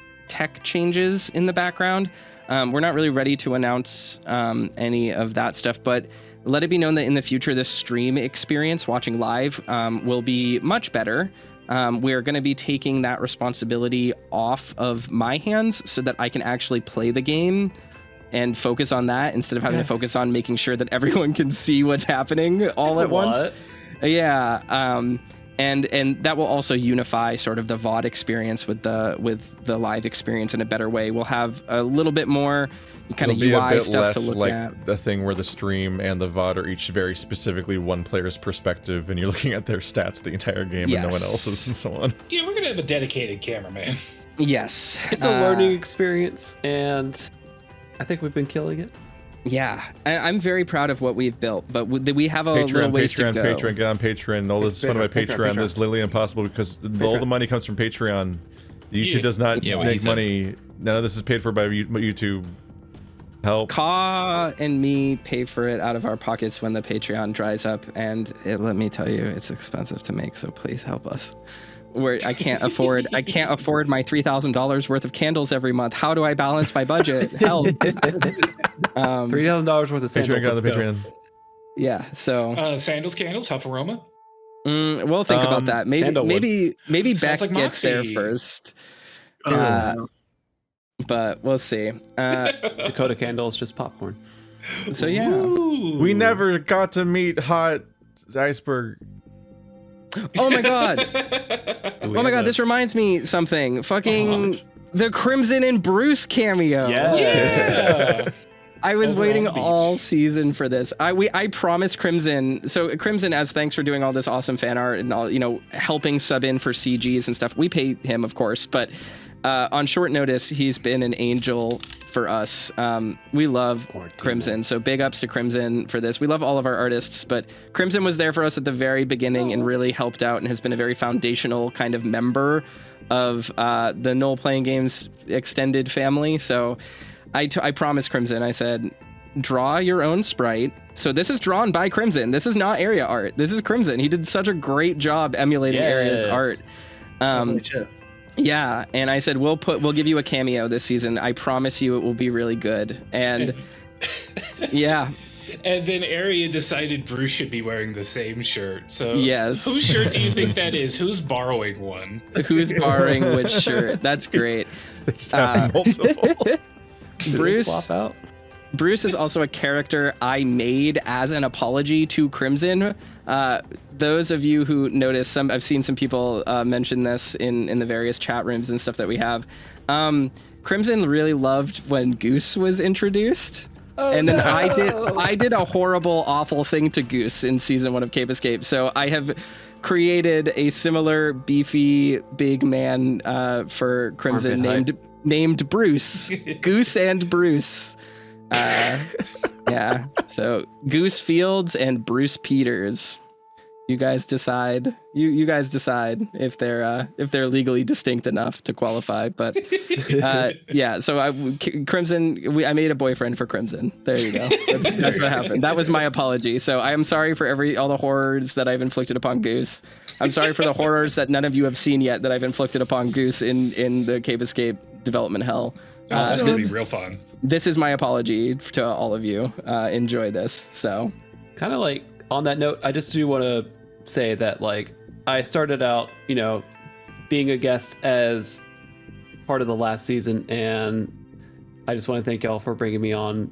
changes in the background. We're not really ready to announce any of that stuff, but let it be known that in the future, this stream experience, watching live, will be much better. We're going to be taking that responsibility off of my hands so that I can actually play the game and focus on that instead of having to focus on making sure that everyone can see what's happening all at once. Yeah. And that will also unify sort of the VOD experience with the live experience in a better way. We'll have a little bit more kind of UI stuff to look like at. The thing where the stream and the VOD are each very specifically one player's perspective, and you're looking at their stats the entire game and no one else's, and so on. Yeah, we're gonna have a dedicated cameraman. Yes, it's a learning experience, and I think we've been killing it. Yeah, I'm very proud of what we've built, but we have a little ways to go. Patreon, get on Patreon. All this is funded by Patreon. This is literally impossible because all the money comes from Patreon. YouTube does not make money. None of this is paid for by YouTube. Help. Ka and me pay for it out of our pockets when the Patreon dries up, and let me tell you, it's expensive to make. So please help us. Where I can't afford my $3,000 worth of candles every month. How do I balance my budget? Help. $3,000 worth of sandals. Patreon, the Patreon. Yeah. So sandals, candles, Huff Aroma. We'll think about that. Maybe Beck like gets there Moxie. first. But we'll see. Dakota candles, just popcorn. So yeah. Ooh. We never got to meet Hot Iceberg. Oh my god. Oh my god, this reminds me something. Fucking the Crimson and Bruce cameo. Yeah. I was Over waiting on the beach. all season for this. I promised Crimson. So Crimson, as thanks for doing all this awesome fan art and all, helping sub in for CGs and stuff. We pay him, of course, but on short notice, he's been an angel for us. We love Crimson, so big ups to Crimson for this. We love all of our artists, but Crimson was there for us at the very beginning and really helped out and has been a very foundational kind of member of the Null Playing Games extended family. So I promised Crimson, I said, draw your own sprite. So this is drawn by Crimson. This is not Aeria art. This is Crimson. He did such a great job emulating Aeria's art. Yeah, and I said we'll give you a cameo this season. I promise you it will be really good. And yeah. And then Aeria decided Bruce should be wearing the same shirt. So yes. Whose shirt do you think that is? Who's borrowing one? Who's borrowing which shirt? That's great. Multiple. Bruce swap out. Bruce is also a character I made as an apology to Crimson. Those of you who notice, I've seen some people mention this in the various chat rooms and stuff that we have. Crimson really loved when Goose was introduced. And then I did a horrible, awful thing to Goose in season 1 of Cape Escape. So I have created a similar beefy big man for Crimson named Bruce. Goose and Bruce. Yeah. So Goose Fields and Bruce Peters. You guys decide. You guys decide if they're legally distinct enough to qualify. But yeah. So Crimson. I made a boyfriend for Crimson. There you go. That's what happened. That was my apology. So I am sorry for all the horrors that I've inflicted upon Goose. I'm sorry for the horrors that none of you have seen yet that I've inflicted upon Goose in the Cape Escape development hell. It's gonna be real fun. This is my apology to all of you. Enjoy this. So, kind of like on that note, I just do want to say that like I started out, being a guest as part of the last season, and I just want to thank y'all for bringing me on,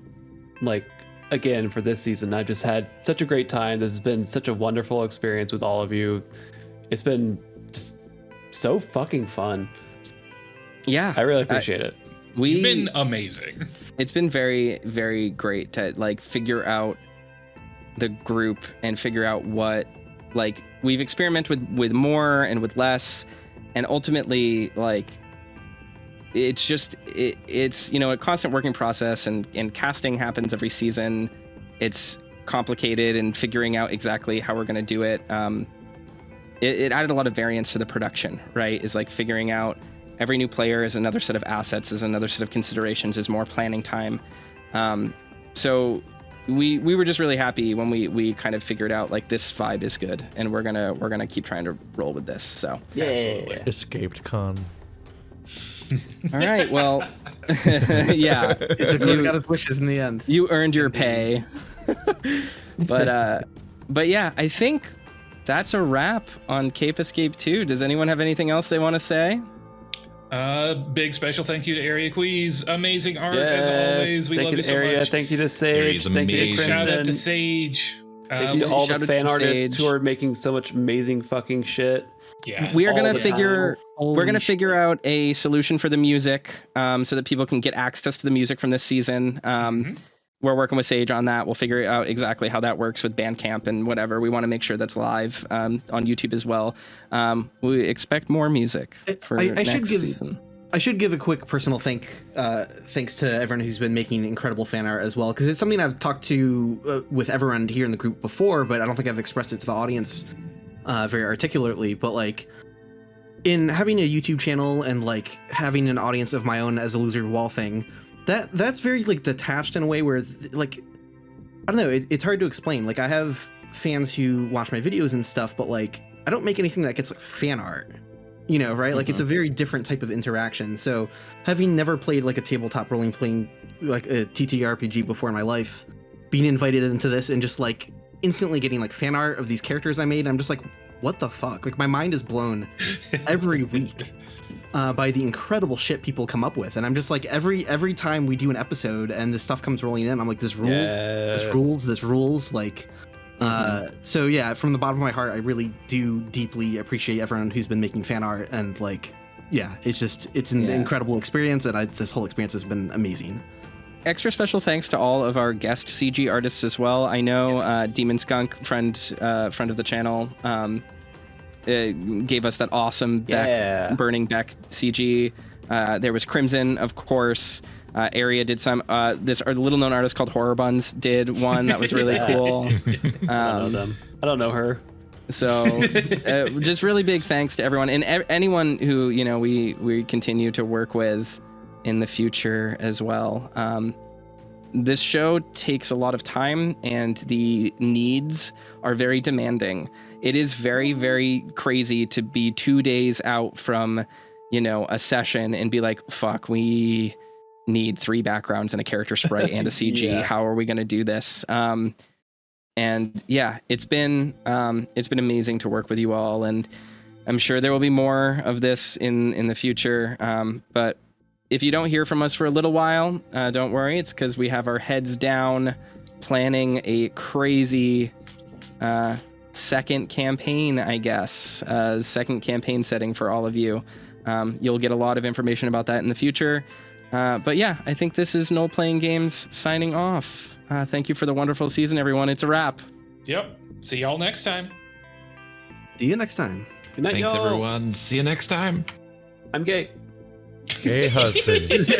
like again for this season. I just had such a great time. This has been such a wonderful experience with all of you. It's been just so fucking fun. Yeah, I really appreciate it. You've been amazing. It's been very, very great to like figure out the group and figure out what, like, we've experimented with more and with less, and ultimately, like, it's just it's a constant working process, and casting happens every season. It's complicated, and figuring out exactly how we're going to do it. It added a lot of variance to the production, right? Is like figuring out every new player is another set of assets, is another set of considerations, is more planning time. So we were just really happy when we kind of figured out like this vibe is good, and we're gonna keep trying to roll with this. So Yeah. Escaped con. all right, well, yeah, Dakota got his wishes in the end. you earned your pay. but yeah, I think that's a wrap on Cape Escape 2. Does anyone have anything else they want to say? Big special thank you to Aeria Quies. Amazing art Yes. as always. We Thank love you you to so Aeria. much. Thank you to Sage. Aria's Thank you to amazing. Shout out to Crimson. Sage. Thank you to all Shout the out fan to artists Sage. who are making so much amazing fucking shit. Yes. We are all gonna the figure. Holy We're gonna shit. figure out a solution for the music, so that people can get access to the music from this season. We're working with Sage on that. We'll figure out exactly how that works with Bandcamp and whatever. We want to make sure that's live on YouTube as well. We expect more music for I next should give- season. I should give a quick personal thanks to everyone who's been making incredible fan art as well, because it's something I've talked to with everyone here in the group before, but I don't think I've expressed it to the audience very articulately. But like, in having a YouTube channel and like having an audience of my own as a loser wall thing, that's very like detached in a way where like, I don't know, it's hard to explain. Like, I have fans who watch my videos and stuff, but like, I don't make anything that gets like fan art. Right? Like, it's a very different type of interaction. So having never played like a tabletop playing like a TTRPG before in my life, being invited into this and just like instantly getting like fan art of these characters I made, I'm just like, what the fuck? Like, my mind is blown every week by the incredible shit people come up with. And I'm just like, every time we do an episode and this stuff comes rolling in, I'm like, this rules. Like, so yeah, from the bottom of my heart, I really do deeply appreciate everyone who's been making fan art, and like, yeah, it's an incredible experience, and this whole experience has been amazing. Extra special thanks to all of our guest CG artists as well. I know Demon Skunk, friend of the channel, gave us that awesome Burning Beck CG. There was Crimson, of course. Aeria did some. This little known artist called Horrorbuns did one that was really cool. I don't know them. I don't know her. So just really big thanks to everyone, and anyone who we continue to work with in the future as well. This show takes a lot of time, and the needs are very demanding. It is very, very crazy to be 2 days out from a session and be like, fuck, we need 3 backgrounds and a character sprite and a CG. Yeah. How are we going to do this? And yeah, it's been amazing to work with you all, and I'm sure there will be more of this in the future. But if you don't hear from us for a little while, don't worry. It's because we have our heads down planning a crazy second campaign, I guess. Second campaign setting for all of you. You'll get a lot of information about that in the future. But yeah, I think this is No Playing Games signing off. Thank you for the wonderful season, everyone. It's a wrap. Yep. See y'all next time. See you next time. Good night, Thanks, y'all. everyone. See you next time. I'm gay. Gay husbands.